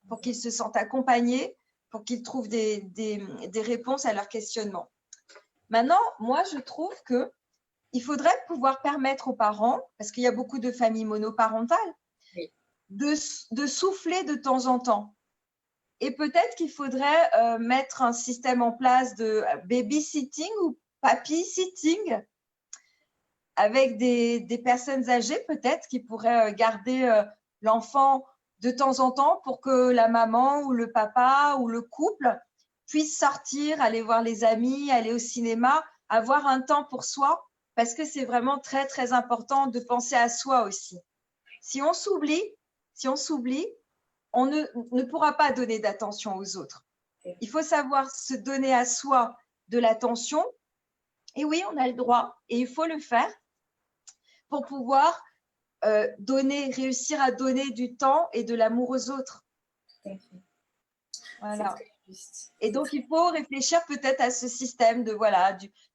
pour qu'ils se sentent accompagnés, pour qu'ils trouvent des réponses à leurs questionnements. Maintenant, moi, je trouve qu'il faudrait pouvoir permettre aux parents, parce qu'il y a beaucoup de familles monoparentales, oui, de souffler de temps en temps. Et peut-être qu'il faudrait mettre un système en place de babysitting ou papy-sitting avec des personnes âgées peut-être qui pourraient garder l'enfant de temps en temps pour que la maman ou le papa ou le couple puisse sortir, aller voir les amis, aller au cinéma, avoir un temps pour soi, parce que c'est vraiment très, très important de penser à soi aussi. Si on s'oublie, on ne pourra pas donner d'attention aux autres. Il faut savoir se donner à soi de l'attention. Et oui, on a le droit et il faut le faire pour pouvoir réussir à donner du temps et de l'amour aux autres. tout à fait. Voilà. C'est très juste. Et donc, il faut réfléchir peut-être à ce système de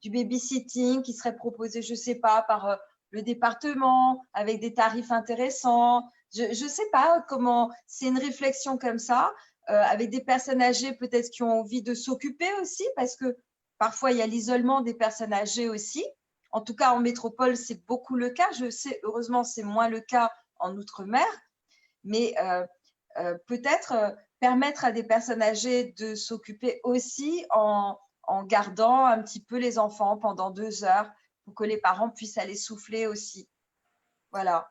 du babysitting qui serait proposé, je ne sais pas, par le département, avec des tarifs intéressants. Je ne sais pas comment, c'est une réflexion comme ça, avec des personnes âgées peut-être qui ont envie de s'occuper aussi, parce que parfois, il y a l'isolement des personnes âgées aussi. En tout cas, en métropole, c'est beaucoup le cas. Je sais, heureusement, c'est moins le cas en Outre-mer. Mais peut-être permettre à des personnes âgées de s'occuper aussi en gardant un petit peu les enfants pendant 2 heures pour que les parents puissent aller souffler aussi. Voilà.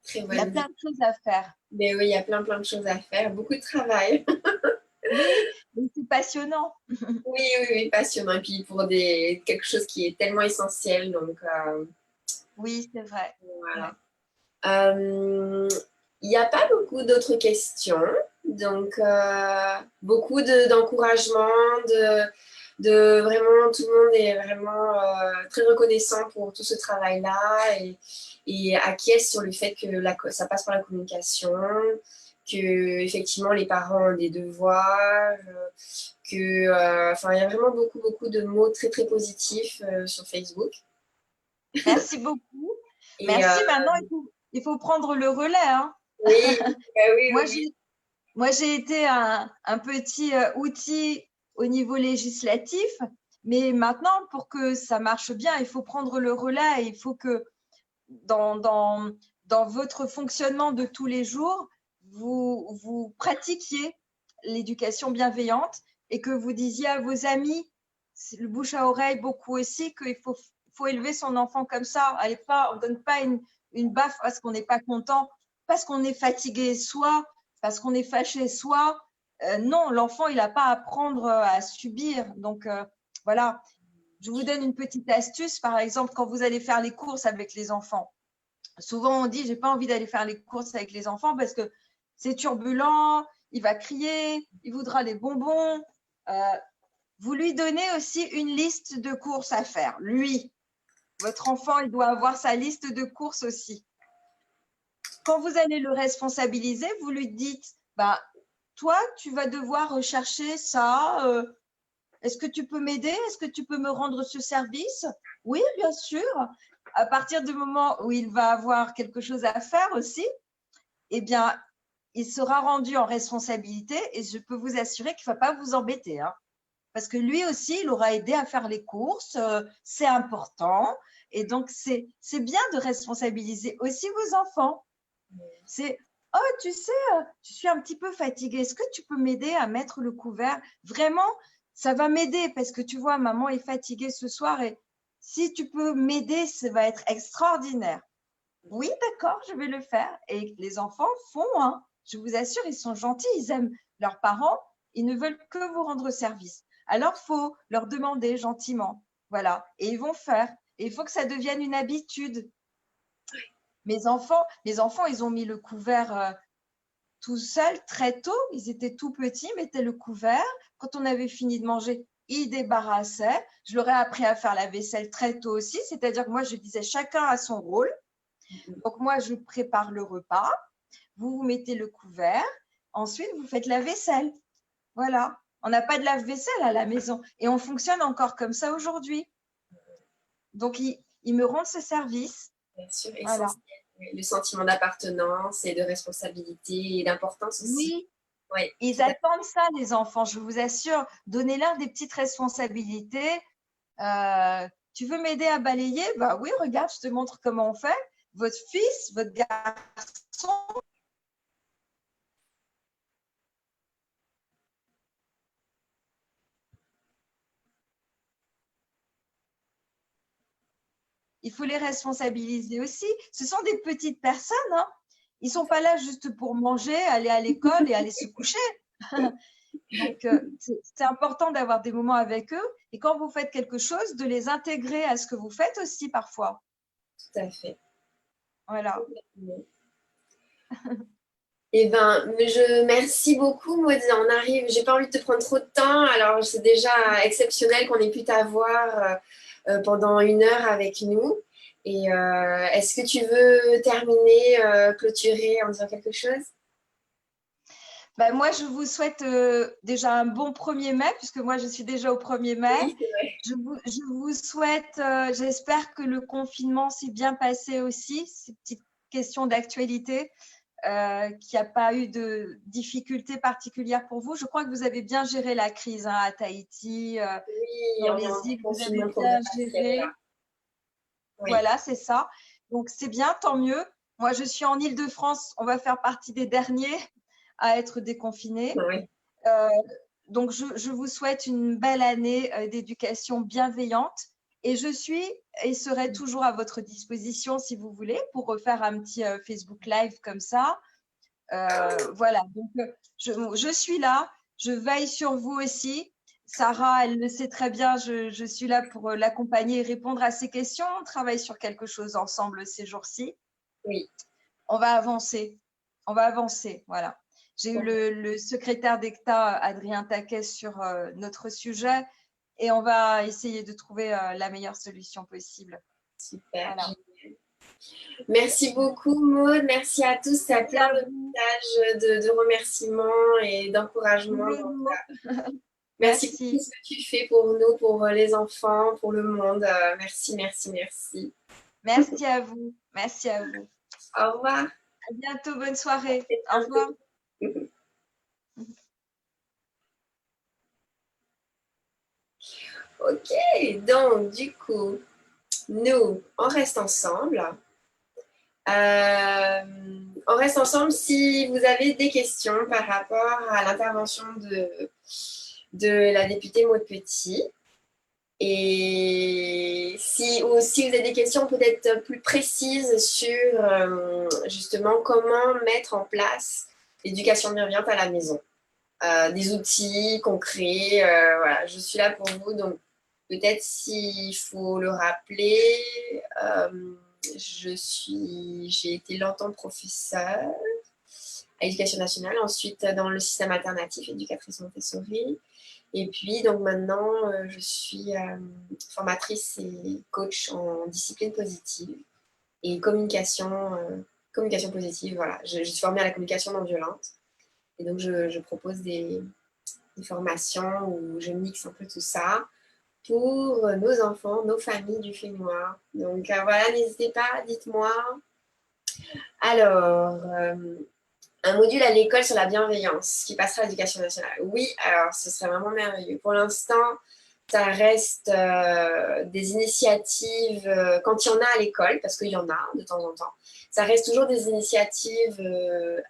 Très Il y a bonne plein idée. de choses à faire. Mais oui, il y a plein de choses à faire, beaucoup de travail. Oui, mais c'est passionnant. Oui, oui, oui, passionnant. Et puis pour quelque chose qui est tellement essentiel. Donc, Oui, c'est vrai. voilà. Ouais. Il n'y a pas beaucoup d'autres questions. Donc, beaucoup d'encouragement, vraiment, tout le monde est vraiment très reconnaissant pour tout ce travail-là et acquiesce sur le fait que ça passe par la communication, que effectivement les parents ont des devoirs, enfin, il y a vraiment beaucoup de mots très, très positifs sur Facebook. Merci beaucoup. Et Merci. Maintenant, il faut prendre le relais. Hein. oui, oui, Moi, oui. j'ai été un petit outil au niveau législatif, mais maintenant, pour que ça marche bien, il faut prendre le relais. Il faut que dans votre fonctionnement de tous les jours, vous pratiquiez l'éducation bienveillante et que vous disiez à vos amis, le bouche à oreille beaucoup aussi, qu'il faut élever son enfant comme ça. On ne donne pas une baffe parce qu'on n'est pas content, parce qu'on est fatigué soi, parce qu'on est fâché soi. Non, l'enfant, il n'a pas à apprendre à subir. Donc, voilà. Je vous donne une petite astuce, par exemple, quand vous allez faire les courses avec les enfants. Souvent, on dit, j'ai pas envie d'aller faire les courses avec les enfants parce que c'est turbulent, il va crier, il voudra des bonbons. Vous lui donnez aussi une liste de courses à faire. Lui, votre enfant, il doit avoir sa liste de courses aussi. Quand vous allez le responsabiliser, vous lui dites, bah, toi, tu vas devoir rechercher ça. Est-ce que tu peux m'aider? Est-ce que tu peux me rendre ce service? Oui, bien sûr. À partir du moment où il va avoir quelque chose à faire aussi, eh bien, il sera rendu en responsabilité et je peux vous assurer qu'il ne va pas vous embêter. Hein. parce que lui aussi, il aura aidé à faire les courses, c'est important. Et donc, c'est bien de responsabiliser aussi vos enfants. C'est, oh, tu sais, je suis un petit peu fatiguée. Est-ce que tu peux m'aider à mettre le couvert? Vraiment, ça va m'aider parce que tu vois, maman est fatiguée ce soir et si tu peux m'aider, ça va être extraordinaire. Oui, d'accord, je vais le faire. Et les enfants font, hein. Je vous assure, ils sont gentils, ils aiment leurs parents, ils ne veulent que vous rendre service. Alors, faut leur demander gentiment. Voilà. Et ils vont faire. Et il faut que ça devienne une habitude. Mes enfants, ils ont mis le couvert tout seuls très tôt. Ils étaient tout petits, ils mettaient le couvert. Quand on avait fini de manger, ils débarrassaient. Je leur ai appris à faire la vaisselle très tôt aussi. C'est-à-dire que moi, je disais chacun a son rôle. Donc, moi, je prépare le repas. Vous mettez le couvert. Ensuite, vous faites la vaisselle. Voilà. On n'a pas de lave-vaisselle à la maison. Et on fonctionne encore comme ça aujourd'hui. Donc, ils me rendent ce service. Bien sûr, Voilà. essentiel. Le sentiment d'appartenance et de responsabilité et d'importance aussi. Oui, Oui, ils attendent ça, les enfants, je vous assure. Donnez-leur des petites responsabilités. Tu veux m'aider à balayer? Bah oui, regarde, je te montre comment on fait. Votre fils, votre garçon, il faut les responsabiliser aussi. Ce sont des petites personnes, hein. Ils ne sont pas là juste pour manger, aller à l'école et aller se coucher. Donc, c'est important d'avoir des moments avec eux. Et quand vous faites quelque chose, de les intégrer à ce que vous faites aussi parfois. tout à fait. Voilà. Eh ben, merci beaucoup, Maud. On arrive, j'ai pas envie de te prendre trop de temps. Alors, c'est déjà exceptionnel qu'on ait pu t'avoir pendant 1 heure avec nous. Et est-ce que tu veux terminer, clôturer en disant quelque chose? Ben, moi, je vous souhaite déjà un bon 1er mai, puisque moi, je suis déjà au 1er mai. Oui, c'est vrai. Je vous souhaite, j'espère que le confinement s'est bien passé aussi, ces petites questions d'actualité, qu'il n'y a pas eu de difficultés particulières pour vous. Je crois que vous avez bien géré la crise hein, à Tahiti, Oui, dans on est les en îles, vous avez confinement bien progressif là. géré. Oui, Voilà, c'est ça. Donc, c'est bien, tant mieux. Moi, je suis en Île-de-France, on va faire partie des derniers à être déconfinés. oui. Euh, donc, je vous souhaite une belle année d'éducation bienveillante et je suis et serai toujours à votre disposition si vous voulez pour refaire un petit Facebook Live comme ça. Voilà, donc je suis là, je veille sur vous aussi. Sarah, elle le sait très bien, je suis là pour l'accompagner et répondre à ses questions. On travaille sur quelque chose ensemble ces jours-ci. Oui. On va avancer, voilà. J'ai eu le secrétaire d'État, Adrien Taquet, sur notre sujet et on va essayer de trouver la meilleure solution possible. Super. Voilà. Merci beaucoup, Maud. Merci à tous. Ça a Merci plein à de vous. messages de remerciements et d'encouragement. Merci pour tout Merci. ce que tu fais pour nous, pour les enfants, pour le monde. Merci, merci, merci. Merci à vous. Merci à vous. Au revoir. À bientôt. Bonne soirée. À Au revoir. bientôt. Ok, donc du coup, nous, on reste ensemble. Euh, on reste ensemble si vous avez des questions par rapport à l'intervention de la députée Maud Petit. Et ou si vous avez des questions peut-être plus précises sur justement comment mettre en place l'éducation bienveillante à la maison. Des outils concrets, voilà, je suis là pour vous. Donc peut-être s'il faut le rappeler, j'ai été longtemps professeure à l'éducation nationale, ensuite dans le système alternatif, éducatrice Montessori. Et puis, donc maintenant, je suis formatrice et coach en discipline positive et communication positive. Voilà, je suis formée à la communication non violente. Et donc, je propose des formations où je mixe un peu tout ça pour nos enfants, nos familles du Fénois. Donc, voilà, n'hésitez pas, dites-moi. Alors, Un module à l'école sur la bienveillance qui passera à l'éducation nationale. Oui, alors ce serait vraiment merveilleux. Pour l'instant, ça reste des initiatives, quand il y en a à l'école, parce qu'il y en a de temps en temps, ça reste toujours des initiatives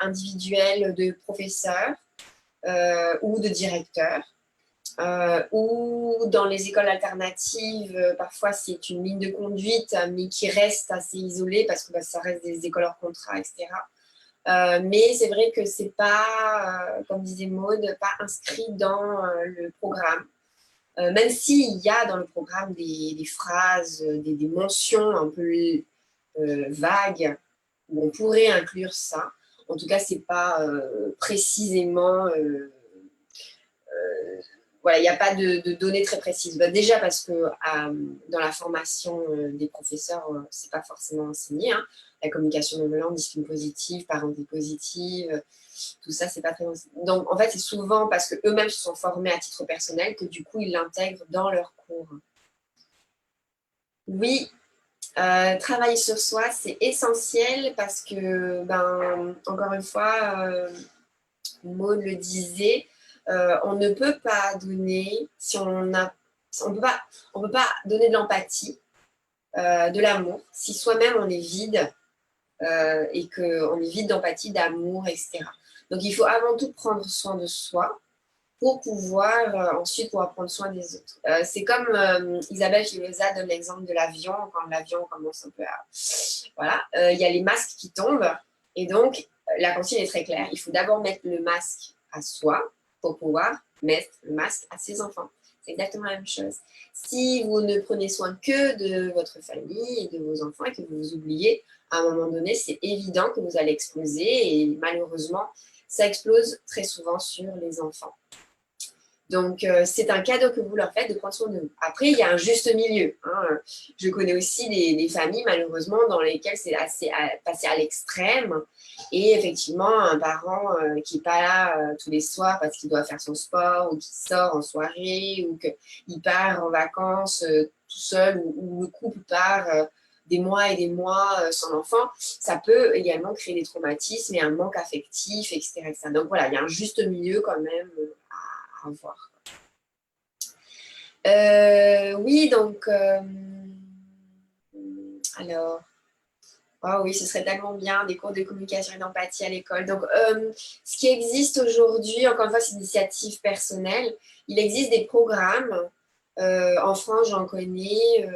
individuelles de professeurs ou de directeurs. Ou dans les écoles alternatives, parfois c'est une ligne de conduite, mais qui reste assez isolée parce que ça reste des écoles hors contrat, etc. Mais c'est vrai que c'est pas, comme disait Maud, pas inscrit dans le programme. Même s'il y a dans le programme des phrases, des mentions un peu vagues où on pourrait inclure ça. En tout cas, c'est pas précisément voilà, il n'y a pas de données très précises. Bah, déjà parce que dans la formation des professeurs, c'est pas forcément enseigné. Hein. La communication non violente, discipline positive, parenté positive, tout ça, c'est pas très enseigné. Donc, en fait, c'est souvent parce qu'eux-mêmes se sont formés à titre personnel que du coup, ils l'intègrent dans leurs cours. Oui, travailler sur soi, c'est essentiel parce que, ben, encore une fois, Maud le disait, on ne peut pas donner si on a, on peut pas donner de l'empathie, de l'amour, si soi-même on est vide et qu'on est vide d'empathie, d'amour, etc. Donc il faut avant tout prendre soin de soi pour pouvoir ensuite pouvoir prendre soin des autres. C'est comme Isabelle Filosa donne l'exemple de l'avion, quand l'avion commence un peu à... Voilà, il y a les masques qui tombent et donc la consigne est très claire. Il faut d'abord mettre le masque à soi pour pouvoir mettre le masque à ses enfants. C'est exactement la même chose. Si vous ne prenez soin que de votre famille et de vos enfants et que vous vous oubliez, à un moment donné, c'est évident que vous allez exploser et malheureusement, ça explose très souvent sur les enfants. Donc, c'est un cadeau que vous leur faites de prendre soin de vous. Après, il y a un juste milieu. Hein. Je connais aussi des familles, malheureusement, dans lesquelles c'est assez passé à l'extrême. Et effectivement, un parent qui n'est pas là tous les soirs parce qu'il doit faire son sport ou qui sort en soirée ou qu'il part en vacances tout seul ou le couple part des mois et des mois sans enfant, ça peut également créer des traumatismes et un manque affectif, etc. etc. Donc voilà, il y a un juste milieu quand même à voir. Oui, donc, alors, oh oui, ce serait tellement bien, des cours de communication et d'empathie à l'école. Donc, ce qui existe aujourd'hui, encore une fois, c'est une initiative personnelle. Il existe des programmes. En France, j'en connais,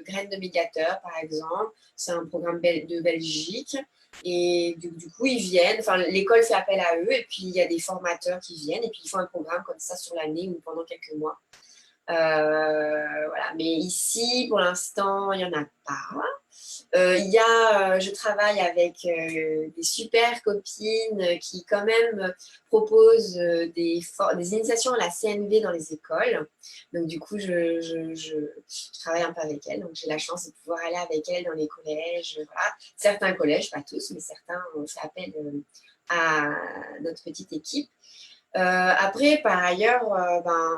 Graines de médiateur, par exemple. C'est un programme de Belgique. Et du coup, ils viennent, enfin, l'école fait appel à eux, et puis il y a des formateurs qui viennent, et puis ils font un programme comme ça sur l'année ou pendant quelques mois. Voilà. Mais ici, pour l'instant, il n'y en a pas. Je travaille avec des super copines qui quand même proposent des initiations à la CNV dans les écoles. Donc du coup, je travaille un peu avec elles. Donc j'ai la chance de pouvoir aller avec elles dans les collèges. Voilà. Certains collèges, pas tous, mais certains ont fait appel à notre petite équipe. Après, par ailleurs,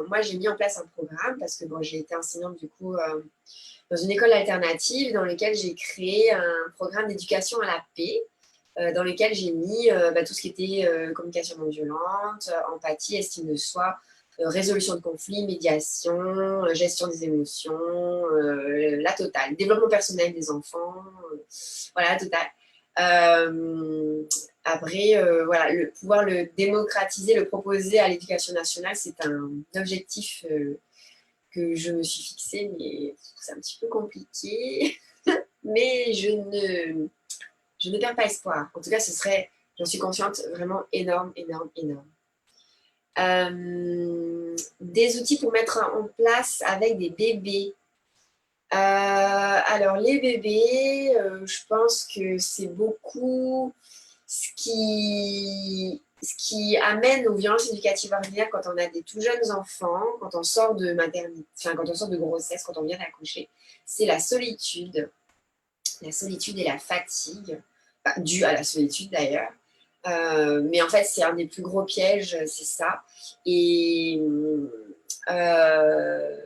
moi, j'ai mis en place un programme parce que bon, j'ai été enseignante du coup dans une école alternative dans laquelle j'ai créé un programme d'éducation à la paix dans lequel j'ai mis tout ce qui était communication non violente, empathie, estime de soi, résolution de conflits, médiation, gestion des émotions, la totale, développement personnel des enfants, voilà, la totale. Après, voilà, pouvoir le démocratiser, le proposer à l'éducation nationale, c'est un objectif que je me suis fixé, mais c'est un petit peu compliqué. Mais je ne perds pas espoir. En tout cas, ce serait, j'en suis consciente, vraiment énorme, énorme, énorme. Des outils pour mettre en place avec des bébés. Alors, les bébés, je pense que c'est beaucoup ce qui amène aux violences éducatives ordinaires quand on a des tout jeunes enfants, quand on sort de maternité, enfin, quand on sort de grossesse, quand on vient d'accoucher, c'est la solitude et la fatigue, due à la solitude d'ailleurs. Mais en fait, c'est un des plus gros pièges, c'est ça. Et euh,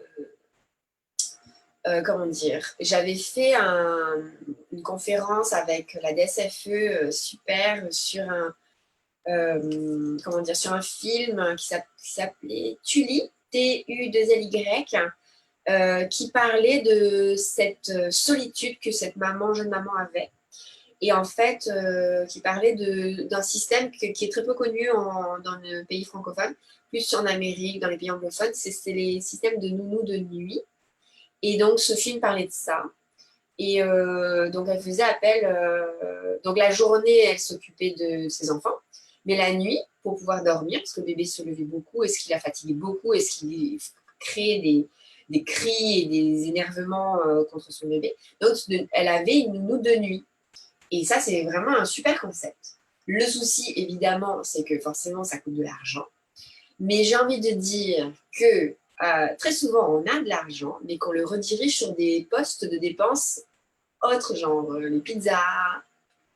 comment dire, j'avais fait une conférence avec la DSFE super sur comment dire, sur un film qui s'appelait Tully, T-U-2-L-Y, qui parlait de cette solitude que cette jeune maman avait. Et en fait, qui parlait d'un système qui est très peu connu dans le pays francophone, plus en Amérique, dans les pays anglophones, c'est les systèmes de nounou de nuit. Et donc, ce film parlait de ça. Et donc, elle faisait appel. Donc, la journée, elle s'occupait de ses enfants. Mais la nuit, pour pouvoir dormir, parce que le bébé se levait beaucoup, est-ce qu'il la fatiguait beaucoup, est-ce qu'il créait des cris et des énervements contre son bébé. Donc, elle avait une nounou de nuit. Et ça, c'est vraiment un super concept. Le souci, évidemment, c'est que forcément, ça coûte de l'argent. Mais j'ai envie de dire que très souvent, on a de l'argent, mais qu'on le redirige sur des postes de dépenses autres, genre les pizzas,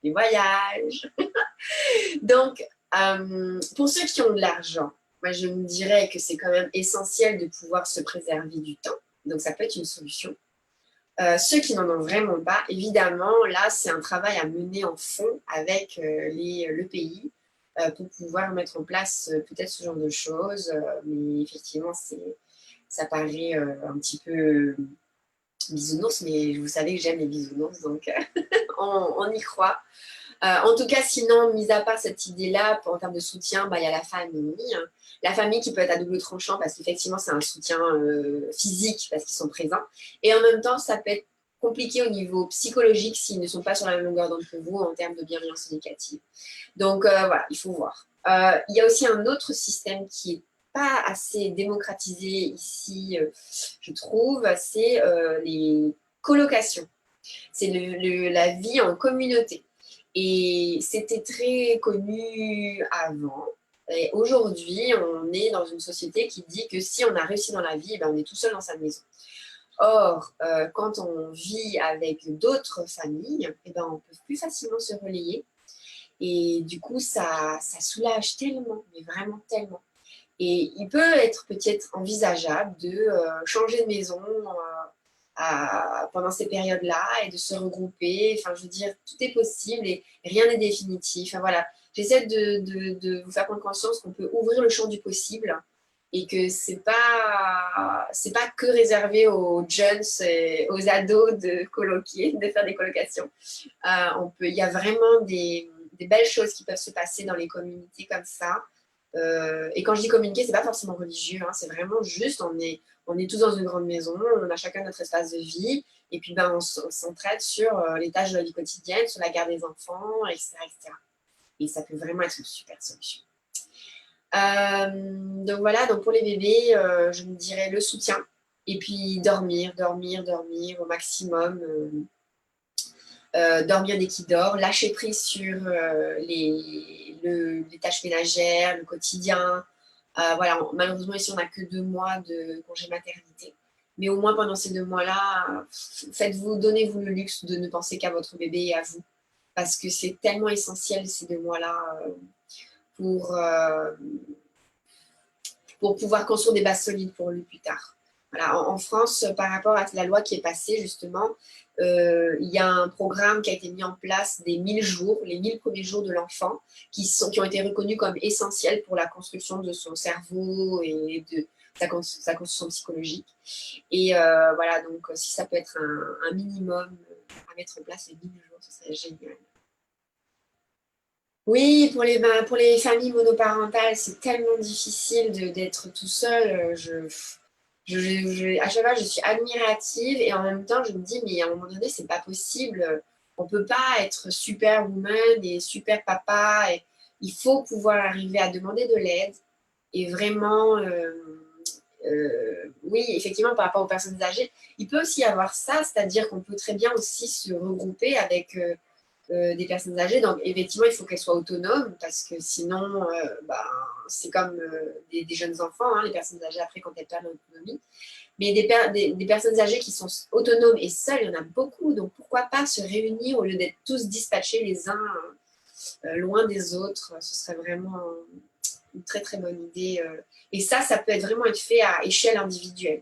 les voyages. Donc, pour ceux qui ont de l'argent, moi, je me dirais que c'est quand même essentiel de pouvoir se préserver du temps. Donc, ça peut être une solution. Ceux qui n'en ont vraiment pas, évidemment, là, c'est un travail à mener en fond avec le pays pour pouvoir mettre en place peut-être ce genre de choses. Mais effectivement, ça paraît un petit peu bisounours, mais vous savez que j'aime les bisounours, donc on y croit. En tout cas, sinon, mis à part cette idée-là, en termes de soutien, bah, il y a la famille. Hein. La famille qui peut être à double tranchant parce qu'effectivement, c'est un soutien physique parce qu'ils sont présents. Et en même temps, ça peut être compliqué au niveau psychologique s'ils ne sont pas sur la même longueur d'onde que vous en termes de bienveillance éducative. Donc voilà, il faut voir. Il y a aussi un autre système qui est pas assez démocratisé ici, je trouve, c'est les colocations. C'est la vie en communauté. Et c'était très connu avant. Et aujourd'hui, on est dans une société qui dit que si on a réussi dans la vie, ben on est tout seul dans sa maison. Or, quand on vit avec d'autres familles, eh ben, on peut plus facilement se relayer. Et du coup, ça soulage tellement, mais vraiment tellement. Et il peut être peut-être envisageable de changer de maison pendant ces périodes-là et de se regrouper. Enfin, je veux dire, tout est possible et rien n'est définitif. Enfin, voilà, j'essaie de vous faire prendre conscience qu'on peut ouvrir le champ du possible et que c'est pas que réservé aux jeunes et aux ados de coloquer, de faire des colocations. Il y a vraiment des belles choses qui peuvent se passer dans les communautés comme ça. Et quand je dis communiquer, c'est pas forcément religieux, hein, c'est vraiment juste, on est tous dans une grande maison, on a chacun notre espace de vie, et puis ben, on s'entraide sur les tâches de la vie quotidienne, sur la garde des enfants, etc., etc. Et ça peut vraiment être une super solution. Donc voilà, donc pour les bébés, je me dirais le soutien, et puis dormir, dormir, dormir au maximum. Dormir dès qu'il dort, lâcher prise sur les tâches ménagères, le quotidien. Voilà, malheureusement, ici, on n'a que 2 mois de congé maternité. Mais au moins, pendant ces 2 mois-là, donnez-vous le luxe de ne penser qu'à votre bébé et à vous. Parce que c'est tellement essentiel, ces 2 mois-là, pour, euh, pour pouvoir construire des bases solides pour lui plus tard. Voilà, en France, par rapport à la loi qui est passée, justement, il y a un programme qui a été mis en place des 1000 jours, les 1000 premiers jours de l'enfant, qui ont été reconnus comme essentiels pour la construction de son cerveau et de sa construction psychologique. Et voilà, donc si ça peut être un minimum à mettre en place, les 1000 jours, ce serait génial. Oui, pour les familles monoparentales, c'est tellement difficile d'être tout seul. À chaque fois, je suis admirative et en même temps, je me dis, mais à un moment donné, c'est pas possible. On peut pas être super woman et super papa. Et il faut pouvoir arriver à demander de l'aide et vraiment, oui, effectivement, par rapport aux personnes âgées, il peut aussi y avoir ça, c'est-à-dire qu'on peut très bien aussi se regrouper avec des personnes âgées. Donc, effectivement, il faut qu'elles soient autonomes parce que sinon, ben, c'est comme des jeunes enfants, hein, les personnes âgées après quand elles perdent l'autonomie. Mais des personnes âgées qui sont autonomes et seules, il y en a beaucoup. Donc, pourquoi pas se réunir au lieu d'être tous dispatchés les uns loin des autres. Ce serait vraiment une très, très bonne idée. Et ça peut être vraiment être fait à échelle individuelle.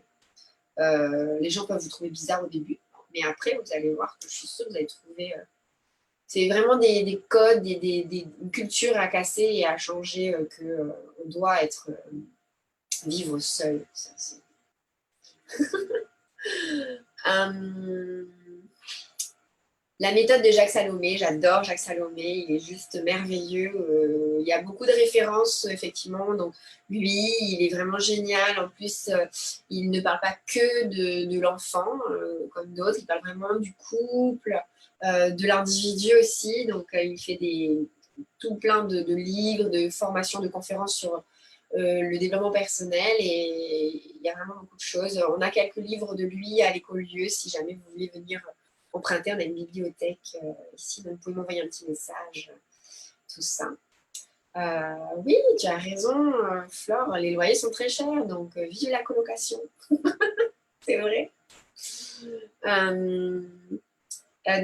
Les gens peuvent vous trouver bizarre au début, mais après, vous allez voir que je suis sûre que vous allez trouver C'est vraiment des codes, des cultures à casser et à changer on doit être vivre seul. Ça, euh, la méthode de Jacques Salomé, j'adore Jacques Salomé, il est juste merveilleux. Il y a beaucoup de références, effectivement. Donc, lui, il est vraiment génial. En plus, il ne parle pas que de l'enfant, comme d'autres. Il parle vraiment du couple, de l'individu aussi. Donc, il fait tout plein de livres, de formations, de conférences sur le développement personnel. Et il y a vraiment beaucoup de choses. On a quelques livres de lui à l'école-lieu, si jamais vous voulez venir emprunter. On a une bibliothèque ici, donc vous pouvez m'envoyer un petit message, tout ça. Oui, tu as raison, Flore, les loyers sont très chers, donc vive la colocation. C'est vrai.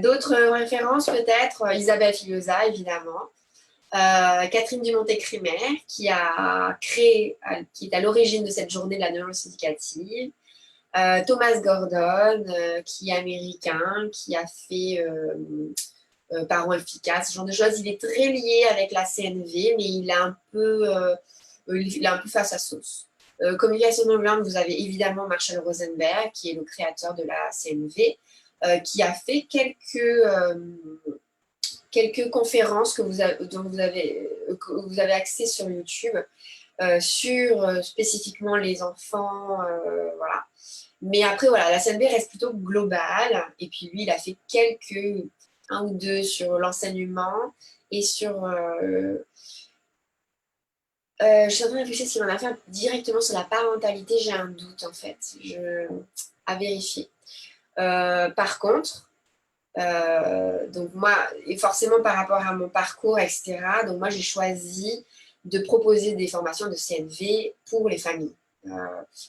D'autres références, peut-être Isabelle Filosa, évidemment. Catherine Dumontet-Crémer, qui a créé, qui est à l'origine de cette journée de la neuroscience éducative. Thomas Gordon, qui est américain, qui a fait Parents efficaces, ce genre de choses. Il est très lié avec la CNV, mais il a un peu face à sauce. Communication non violente, vous avez évidemment Marshall Rosenberg, qui est le créateur de la CNV, qui a fait quelques conférences dont que vous avez accès sur YouTube, sur spécifiquement les enfants, voilà. Mais après, voilà, la CNV reste plutôt globale. Et puis lui, il a fait un ou deux sur l'enseignement et sur... je suis en train de réfléchir s'il en a fait directement sur la parentalité. J'ai un doute, en fait. À vérifier. Par contre, donc moi, et forcément par rapport à mon parcours, etc., donc moi, j'ai choisi de proposer des formations de CNV pour les familles,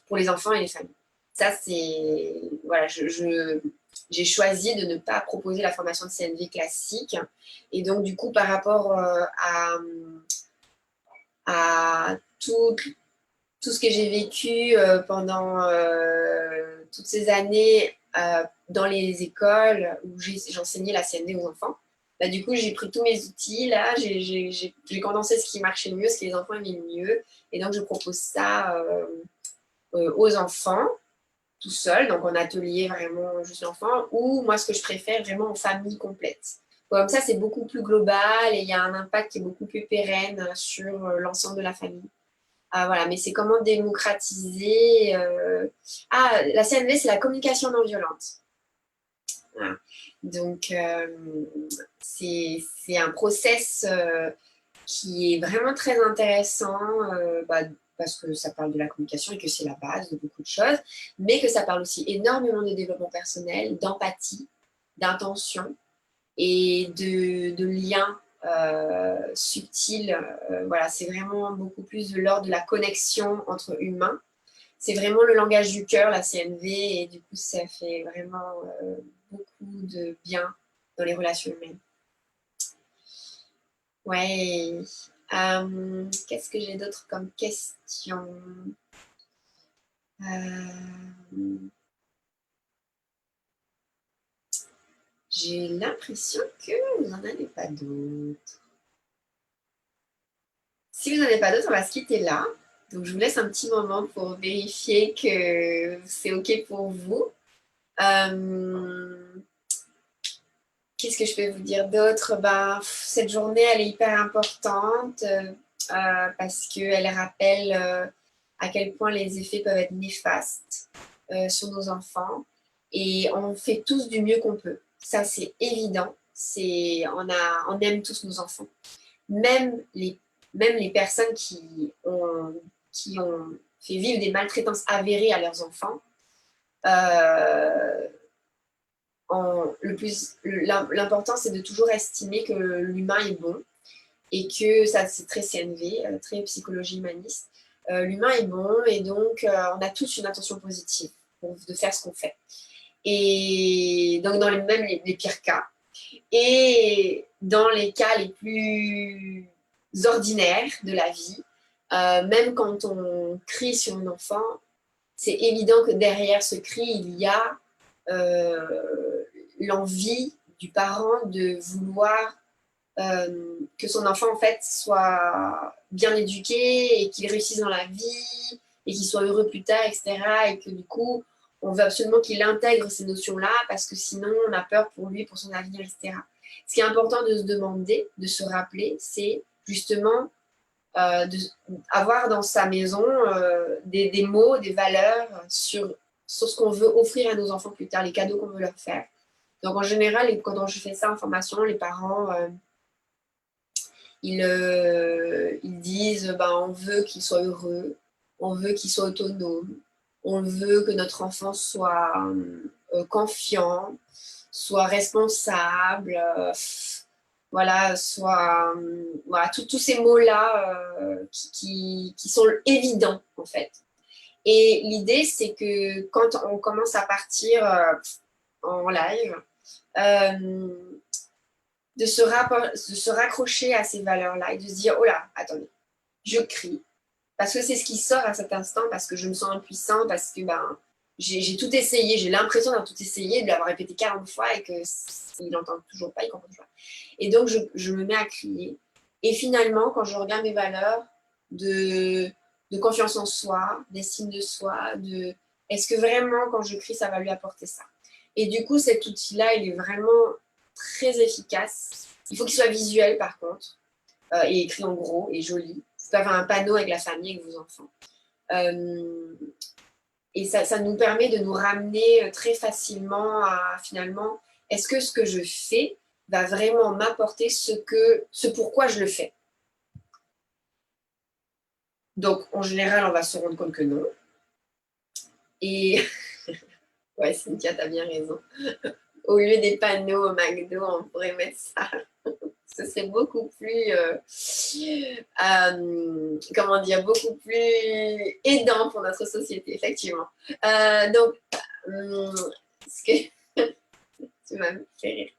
pour les enfants et les familles. Ça, c'est... Voilà, j'ai choisi de ne pas proposer la formation de CNV classique. Et donc, du coup, par rapport à tout ce que j'ai vécu pendant toutes ces années dans les écoles où j'enseignais la CNV aux enfants, bah, du coup, j'ai pris tous mes outils, là, j'ai condensé ce qui marchait le mieux, ce que les enfants aimaient le mieux. Et donc, je propose ça aux enfants tout seul, donc en atelier vraiment juste l'enfant, ou moi ce que je préfère vraiment en famille complète. Comme ça, c'est beaucoup plus global et il y a un impact qui est beaucoup plus pérenne sur l'ensemble de la famille. Ah, voilà, mais c'est comment démocratiser. Ah, la CNV, c'est la communication non violente. Voilà. Donc, c'est un process qui est vraiment très intéressant parce que ça parle de la communication et que c'est la base de beaucoup de choses, mais que ça parle aussi énormément de développement personnel, d'empathie, d'intention et de liens subtils. Voilà, c'est vraiment beaucoup plus de l'ordre de la connexion entre humains. C'est vraiment le langage du cœur, la CNV, et du coup, ça fait vraiment beaucoup de bien dans les relations humaines. Ouais. Qu'est-ce que j'ai d'autre comme question? J'ai l'impression que vous n'en avez pas d'autres. Si vous n'en avez pas d'autres, on va se quitter là. Donc, je vous laisse un petit moment pour vérifier que c'est OK pour vous. Qu'est-ce que je peux vous dire d'autre? Cette journée, elle est hyper importante parce qu'elle rappelle à quel point les effets peuvent être néfastes sur nos enfants. Et on fait tous du mieux qu'on peut. Ça, c'est évident. On aime tous nos enfants. Même les personnes qui ont fait vivre des maltraitances avérées à leurs enfants, l'important, c'est de toujours estimer que l'humain est bon et que ça, c'est très CNV, très psychologie humaniste. L'humain est bon et donc on a tous une intention positive de faire ce qu'on fait. Et donc, même les pires cas. Et dans les cas les plus ordinaires de la vie, même quand on crie sur un enfant, c'est évident que derrière ce cri, il y a l'envie du parent de vouloir que son enfant en fait soit bien éduqué et qu'il réussisse dans la vie et qu'il soit heureux plus tard, etc. Et que du coup, on veut absolument qu'il intègre ces notions-là parce que sinon, on a peur pour lui, pour son avenir, etc. Ce qui est important de se demander, de se rappeler, c'est justement avoir dans sa maison des mots, des valeurs sur ce qu'on veut offrir à nos enfants plus tard, les cadeaux qu'on veut leur faire. Donc en général, quand je fais ça en formation, les parents, ils disent, ben, on veut qu'il soit heureux, on veut qu'il soit autonome, on veut que notre enfant soit confiant, soit responsable, voilà, soit, voilà, tous ces mots-là qui sont évidents, en fait. Et l'idée, c'est que quand on commence à partir en live, de se raccrocher à ces valeurs-là et de se dire, oh là, attendez, je crie, parce que c'est ce qui sort à cet instant, parce que je me sens impuissant, parce que ben, j'ai tout essayé, j'ai l'impression d'avoir tout essayé, de l'avoir répété 40 fois et qu'il n'entend toujours pas, il comprend toujours pas. Et donc, je me mets à crier. Et finalement, quand je regarde mes valeurs de confiance en soi, d'estime de soi, est-ce que vraiment, quand je crie, ça va lui apporter ça? Et du coup, cet outil-là, il est vraiment très efficace. Il faut qu'il soit visuel, par contre, et écrit en gros et joli. Vous pouvez avoir un panneau avec la famille, avec vos enfants. Et ça nous permet de nous ramener très facilement à finalement, est-ce que ce que je fais va vraiment m'apporter ce pourquoi je le fais? Donc, en général, on va se rendre compte que non. Et ouais, Cynthia, t'as bien raison. Au lieu des panneaux au McDo, on pourrait mettre ça. Ce serait beaucoup plus, comment dire, beaucoup plus aidant pour notre société, effectivement. Donc, ce que tu m'as fait rire.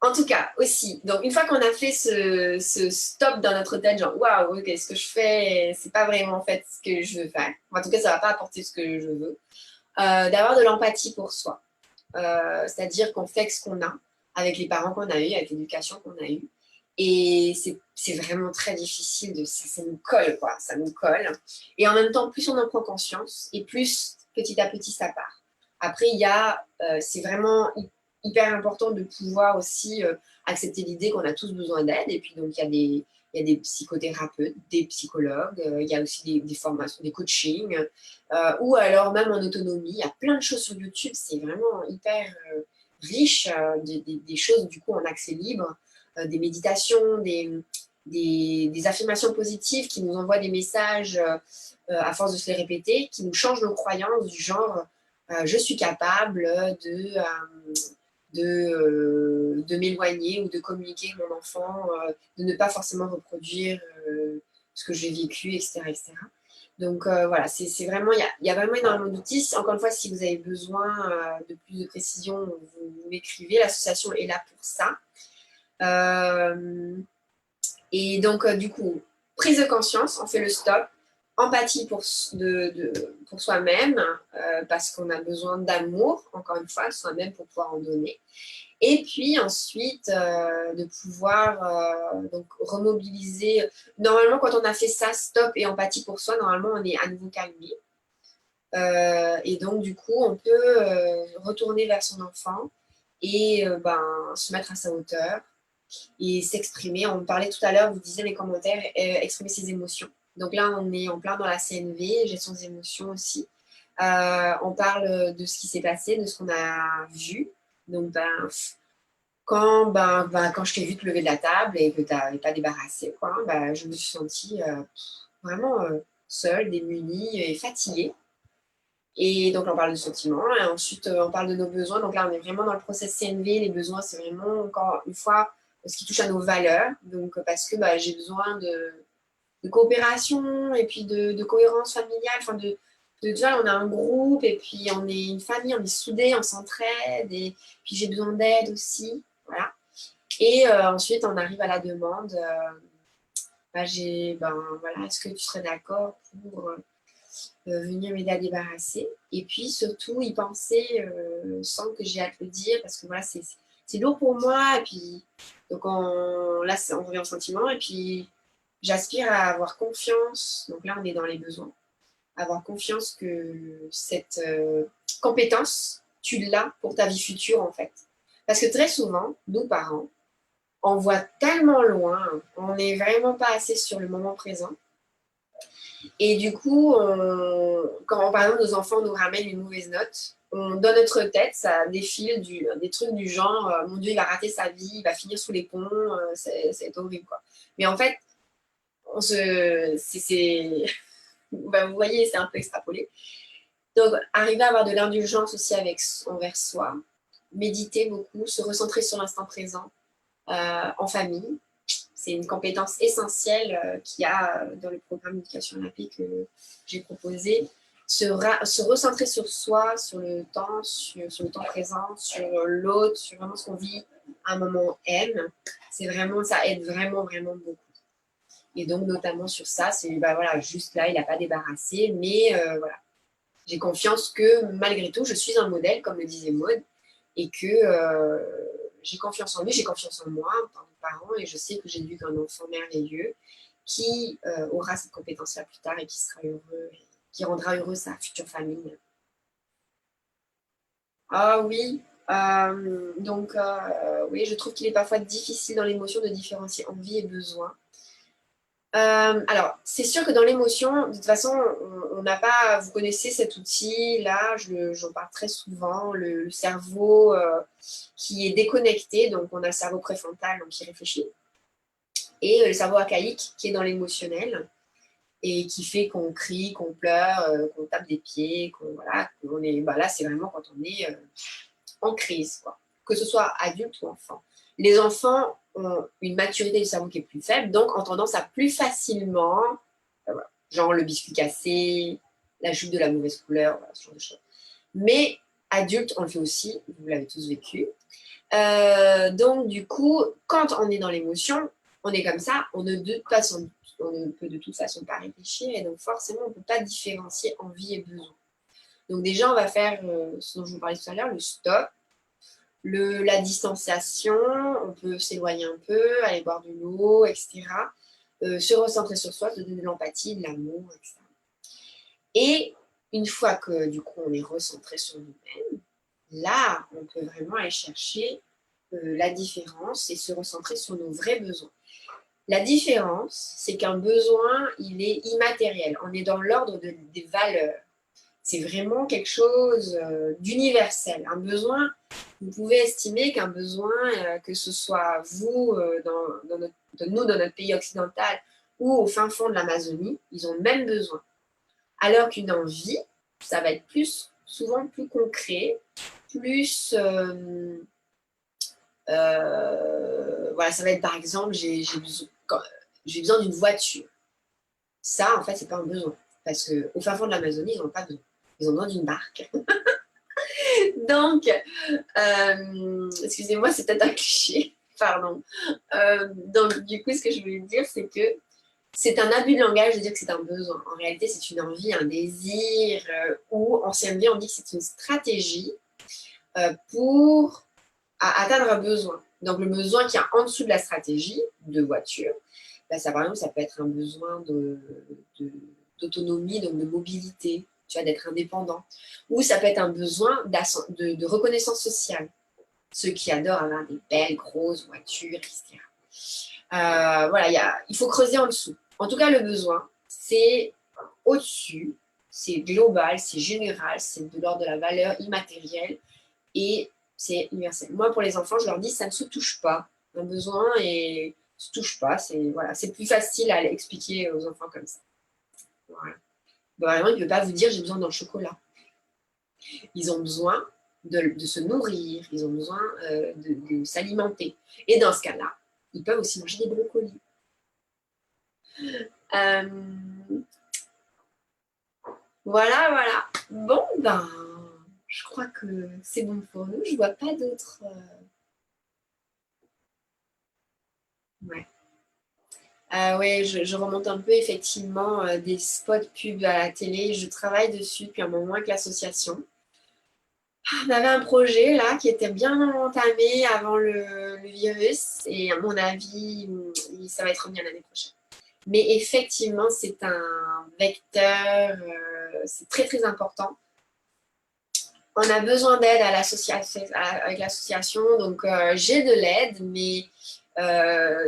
En tout cas, aussi, donc une fois qu'on a fait ce stop dans notre tête, genre waouh, ok, ce que je fais, c'est pas vraiment en fait ce que je veux faire. En tout cas, ça va pas apporter ce que je veux. D'avoir de l'empathie pour soi. C'est-à-dire qu'on fait ce qu'on a avec les parents qu'on a eus, avec l'éducation qu'on a eue. Et c'est vraiment très difficile, ça nous colle, quoi, ça nous colle. Et en même temps, plus on en prend conscience, et plus petit à petit ça part. Après, c'est vraiment hyper important de pouvoir aussi accepter l'idée qu'on a tous besoin d'aide. Et puis, donc, il y a des psychothérapeutes, des psychologues, il y a aussi des formations, des coachings, ou alors même en autonomie. Il y a plein de choses sur YouTube, c'est vraiment hyper riche, des choses du coup en accès libre, des méditations, des affirmations positives qui nous envoient des messages à force de se les répéter, qui nous changent nos croyances du genre je suis capable de m'éloigner ou de communiquer avec mon enfant, de ne pas forcément reproduire ce que j'ai vécu, etc. etc. Donc voilà, c'est vraiment, il y a vraiment énormément d'outils. Encore une fois, si vous avez besoin de plus de précision, vous m'écrivez. L'association est là pour ça. Et donc, du coup, prise de conscience, on fait le stop. Empathie pour soi-même, parce qu'on a besoin d'amour, encore une fois, soi-même pour pouvoir en donner. Et puis ensuite, de pouvoir donc remobiliser. Normalement, quand on a fait ça, stop et empathie pour soi, normalement, on est à nouveau calmé. Et donc, du coup, on peut retourner vers son enfant et se mettre à sa hauteur et s'exprimer. On parlait tout à l'heure, vous disiez les commentaires, exprimer ses émotions. Donc là, on est en plein dans la CNV, gestion des émotions aussi. On parle de ce qui s'est passé, de ce qu'on a vu. Donc, quand je t'ai vu te lever de la table et que tu n'avais pas débarrassé, quoi, je me suis sentie vraiment seule, démunie et fatiguée. Et donc, on parle de sentiments. Et ensuite, on parle de nos besoins. Donc là, on est vraiment dans le process CNV. Les besoins, c'est vraiment, encore une fois, ce qui touche à nos valeurs. Donc, parce que j'ai besoin de coopération et puis de cohérence familiale. Enfin, tu vois, on a un groupe et puis on est une famille, on est soudés, on s'entraide. Et puis, j'ai besoin d'aide aussi. Voilà. Et ensuite, on arrive à la demande. Voilà, est-ce que tu serais d'accord pour venir m'aider à débarrasser. Et puis surtout, y penser sans que j'ai à te le dire, parce que voilà, c'est lourd pour moi. Et puis, donc là, on revient au sentiment. Et puis, j'aspire à avoir confiance. Donc là, on est dans les besoins. Avoir confiance que cette compétence, tu l'as pour ta vie future, en fait. Parce que très souvent, nous, parents, on voit tellement loin, on n'est vraiment pas assez sur le moment présent. Et du coup, quand par exemple nos enfants nous ramènent une mauvaise note, dans notre tête, ça défile des trucs du genre mon Dieu, il va rater sa vie, il va finir sous les ponts, c'est horrible quoi. Mais en fait, ben, vous voyez, c'est un peu extrapolé. Donc, arriver à avoir de l'indulgence aussi envers soi, méditer beaucoup, se recentrer sur l'instant présent en famille. C'est une compétence essentielle qu'il y a dans le programme d'éducation à la paix que j'ai proposé. Se recentrer sur soi, sur le temps, sur le temps présent, sur l'autre, sur vraiment ce qu'on vit à un moment M. C'est vraiment, ça aide vraiment, vraiment beaucoup. Et donc, notamment sur ça, c'est bah, voilà, juste là, il n'a pas débarrassé, mais voilà. J'ai confiance que malgré tout, je suis un modèle, comme le disait Maud, et que j'ai confiance en lui, j'ai confiance en moi, en tant que parent, et je sais que j'éduque un enfant merveilleux qui aura cette compétence-là plus tard et qui sera heureux, et qui rendra heureux sa future famille. Ah oui, oui, je trouve qu'il est parfois difficile dans l'émotion de différencier envie et besoin. Alors, c'est sûr que dans l'émotion, de toute façon, on n'a pas, vous connaissez cet outil-là, j'en parle très souvent, le cerveau qui est déconnecté, donc on a le cerveau préfrontal donc, qui réfléchit, et le cerveau archaïque qui est dans l'émotionnel, et qui fait qu'on crie, qu'on pleure, qu'on tape des pieds, voilà, qu'on est, bah là c'est vraiment quand on est en crise, quoi. Que ce soit adulte ou enfant. Les enfants ont une maturité du cerveau qui est plus faible, donc ont tendance à plus facilement, voilà, genre le biscuit cassé, la jupe de la mauvaise couleur, voilà, ce genre de choses. Mais adulte, on le fait aussi, vous l'avez tous vécu. Donc du coup, quand on est dans l'émotion, on est comme ça, on ne peut de toute façon pas réfléchir, et donc forcément, on ne peut pas différencier envie et besoin. Donc déjà, on va faire ce dont je vous parlais tout à l'heure, le stop, la distanciation, on peut s'éloigner un peu, aller boire de l'eau, etc. Se recentrer sur soi, se donner de l'empathie, de l'amour, etc. Et une fois que du coup on est recentré sur nous-mêmes, là, on peut vraiment aller chercher la différence et se recentrer sur nos vrais besoins. La différence, c'est qu'un besoin, il est immatériel. On est dans l'ordre des valeurs. C'est vraiment quelque chose d'universel. Un besoin, vous pouvez estimer qu'un besoin, que ce soit vous, nous, dans notre pays occidental, ou au fin fond de l'Amazonie, ils ont le même besoin. Alors qu'une envie, ça va être souvent plus concret, plus... voilà, ça va être par exemple, j'ai besoin d'une voiture. Ça, en fait, c'est pas un besoin. Parce qu'au fin fond de l'Amazonie, ils n'ont pas besoin. Ils ont besoin d'une barque. Donc, excusez-moi, c'est peut-être un cliché, pardon. Donc, du coup, ce que je voulais dire, c'est que c'est un abus de langage de dire que c'est un besoin. En réalité, c'est une envie, un désir, ou en CMV, on dit que c'est une stratégie pour atteindre un besoin. Donc, le besoin qui est en dessous de la stratégie de voiture, ben, ça, par exemple, ça peut être un besoin d'autonomie, donc de mobilité, tu vois, d'être indépendant. Ou ça peut être un besoin de reconnaissance sociale. Ceux qui adorent avoir des belles, grosses voitures, etc. Voilà, il faut creuser en dessous. En tout cas, le besoin, c'est au-dessus, c'est global, c'est général, c'est de l'ordre de la valeur immatérielle et c'est universel. Moi, pour les enfants, je leur dis, ça ne se touche pas. Un besoin et se touche pas. C'est plus facile à l'expliquer aux enfants comme ça. Voilà. Vraiment, il ne peut pas vous dire j'ai besoin d'un chocolat. Ils ont besoin de se nourrir, ils ont besoin de s'alimenter. Et dans ce cas-là, ils peuvent aussi manger des brocolis. Euh, voilà, voilà. Bon, ben, je crois que c'est bon pour nous. Je ne vois pas d'autres. Ouais. Ouais, je remonte un peu effectivement des spots pubs à la télé. Je travaille dessus depuis un moment avec l'association. On avait un projet là qui était bien entamé avant le virus et à mon avis, ça va être remis à l'année prochaine. Mais effectivement, c'est un vecteur, c'est très très important. On a besoin d'aide à avec l'association, donc j'ai de l'aide, mais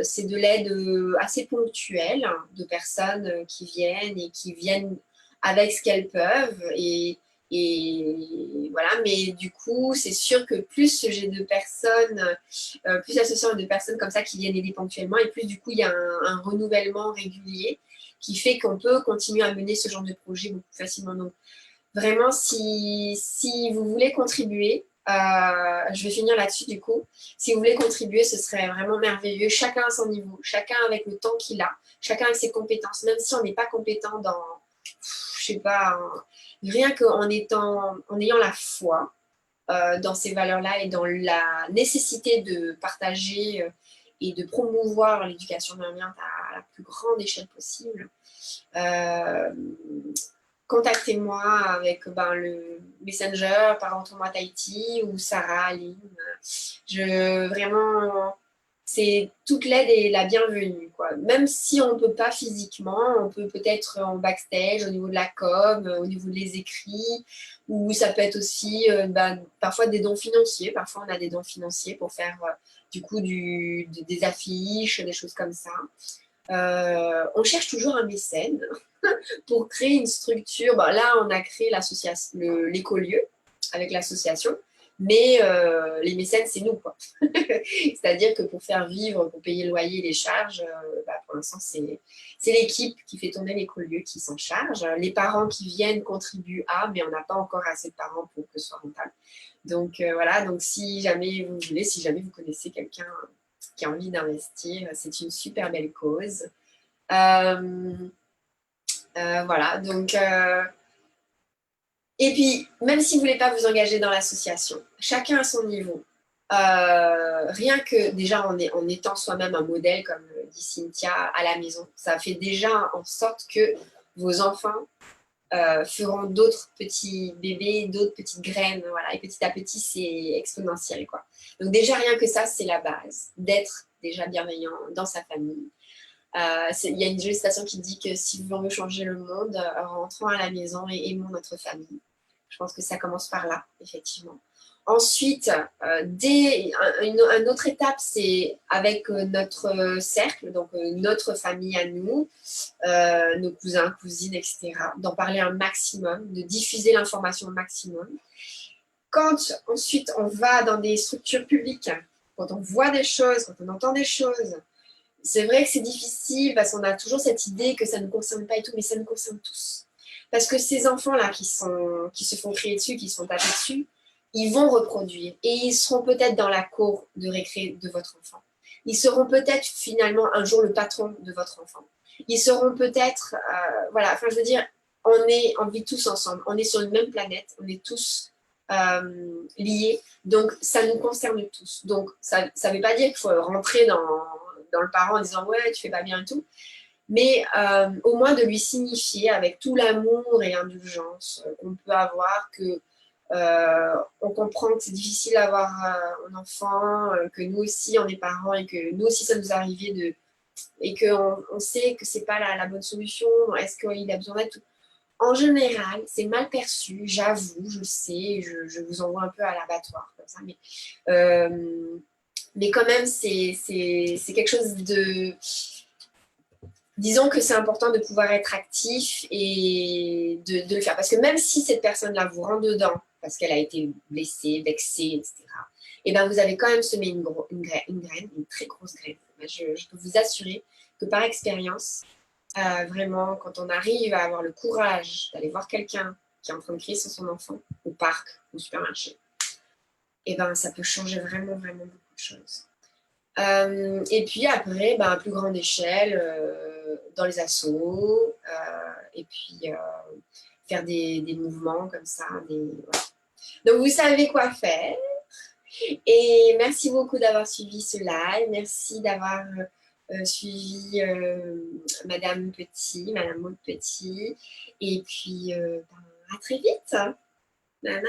c'est de l'aide assez ponctuelle de personnes qui viennent et qui viennent avec ce qu'elles peuvent. Et voilà, mais du coup, c'est sûr que plus j'ai de personnes, plus l'association a de personnes comme ça qui viennent aider ponctuellement, et plus du coup, il y a un renouvellement régulier qui fait qu'on peut continuer à mener ce genre de projet beaucoup plus facilement. Donc, vraiment, si vous voulez contribuer, je vais finir là-dessus du coup. Si vous voulez contribuer, ce serait vraiment merveilleux. Chacun à son niveau, chacun avec le temps qu'il a, chacun avec ses compétences. Même si on n'est pas compétent dans, je sais pas, rien en ayant la foi dans ces valeurs-là et dans la nécessité de partager et de promouvoir l'éducation bienveillante à la plus grande échelle possible. Euh, Contactez-moi avec le Messenger par Retour-moi Tahiti ou Sarah, Aline. Vraiment, c'est toute l'aide est la bienvenue, quoi. Même si on ne peut pas physiquement, on peut peut-être en backstage, au niveau de la com, au niveau des écrits, ou ça peut être aussi parfois des dons financiers. Parfois, on a des dons financiers pour faire du coup des affiches, des choses comme ça. On cherche toujours un mécène pour créer une structure. Bon, là, on a créé l'association, l'écolieu avec l'association, mais les mécènes, c'est nous, quoi. C'est-à-dire que pour faire vivre, pour payer le loyer, les charges, pour l'instant, c'est l'équipe qui fait tourner l'écolieu qui s'en charge. Les parents qui viennent contribuent à, mais on n'a pas encore assez de parents pour que ce soit rentable. Donc voilà, donc si jamais vous voulez, si jamais vous connaissez quelqu'un qui a envie d'investir, c'est une super belle cause. Euh, voilà, donc et puis, même si vous ne voulez pas vous engager dans l'association, chacun à son niveau. Rien que déjà en étant soi-même un modèle, comme dit Cynthia, à la maison, ça fait déjà en sorte que vos enfants feront d'autres petits bébés, d'autres petites graines, voilà, et petit à petit, c'est exponentiel, quoi. Donc déjà, rien que ça, c'est la base, d'être déjà bienveillant dans sa famille. Il y a une jolie citation qui dit que si on veut changer le monde, rentrons à la maison et aimons notre famille. Je pense que ça commence par là, effectivement. Ensuite, une autre étape, c'est avec notre cercle, donc notre famille à nous, nos cousins, cousines, etc., d'en parler un maximum, de diffuser l'information au maximum. Quand ensuite on va dans des structures publiques, quand on voit des choses, quand on entend des choses, c'est vrai que c'est difficile parce qu'on a toujours cette idée que ça ne nous concerne pas et tout, mais ça nous concerne tous. Parce que ces enfants-là qui se font crier dessus, qui se font taper dessus, ils vont reproduire et ils seront peut-être dans la cour de récré de votre enfant. Ils seront peut-être finalement un jour le patron de votre enfant. Ils seront peut-être, voilà, enfin je veux dire, on vit tous ensemble, on est sur une même planète, on est tous liés, donc ça nous concerne tous. Donc ça ne veut pas dire qu'il faut rentrer dans le parent en disant ouais, tu fais pas bien et tout, mais au moins de lui signifier avec tout l'amour et l'indulgence qu'on peut avoir que on comprend que c'est difficile d'avoir un enfant, que nous aussi on est parents et que nous aussi ça nous est arrivé et qu'on on sait que c'est pas la bonne solution, est-ce qu'il a besoin d'aide. En général, c'est mal perçu, j'avoue, je sais, je vous envoie un peu à l'abattoir comme ça, mais quand même, c'est quelque chose de. Disons que c'est important de pouvoir être actif et de le faire. Parce que même si cette personne-là vous rentre dedans, parce qu'elle a été blessée, vexée, etc., et ben vous avez quand même semé une graine, une très grosse graine. Je peux vous assurer que par expérience, vraiment, quand on arrive à avoir le courage d'aller voir quelqu'un qui est en train de crier sur son enfant, au parc, au supermarché, et ben ça peut changer vraiment, vraiment beaucoup de choses. Et puis après, à plus grande échelle, dans les assos, et puis faire des mouvements comme ça. Voilà. Donc vous savez quoi faire. Et merci beaucoup d'avoir suivi ce live. Merci d'avoir suivi Madame Petit, Madame Maud Petit. Et puis, à très vite, Nana.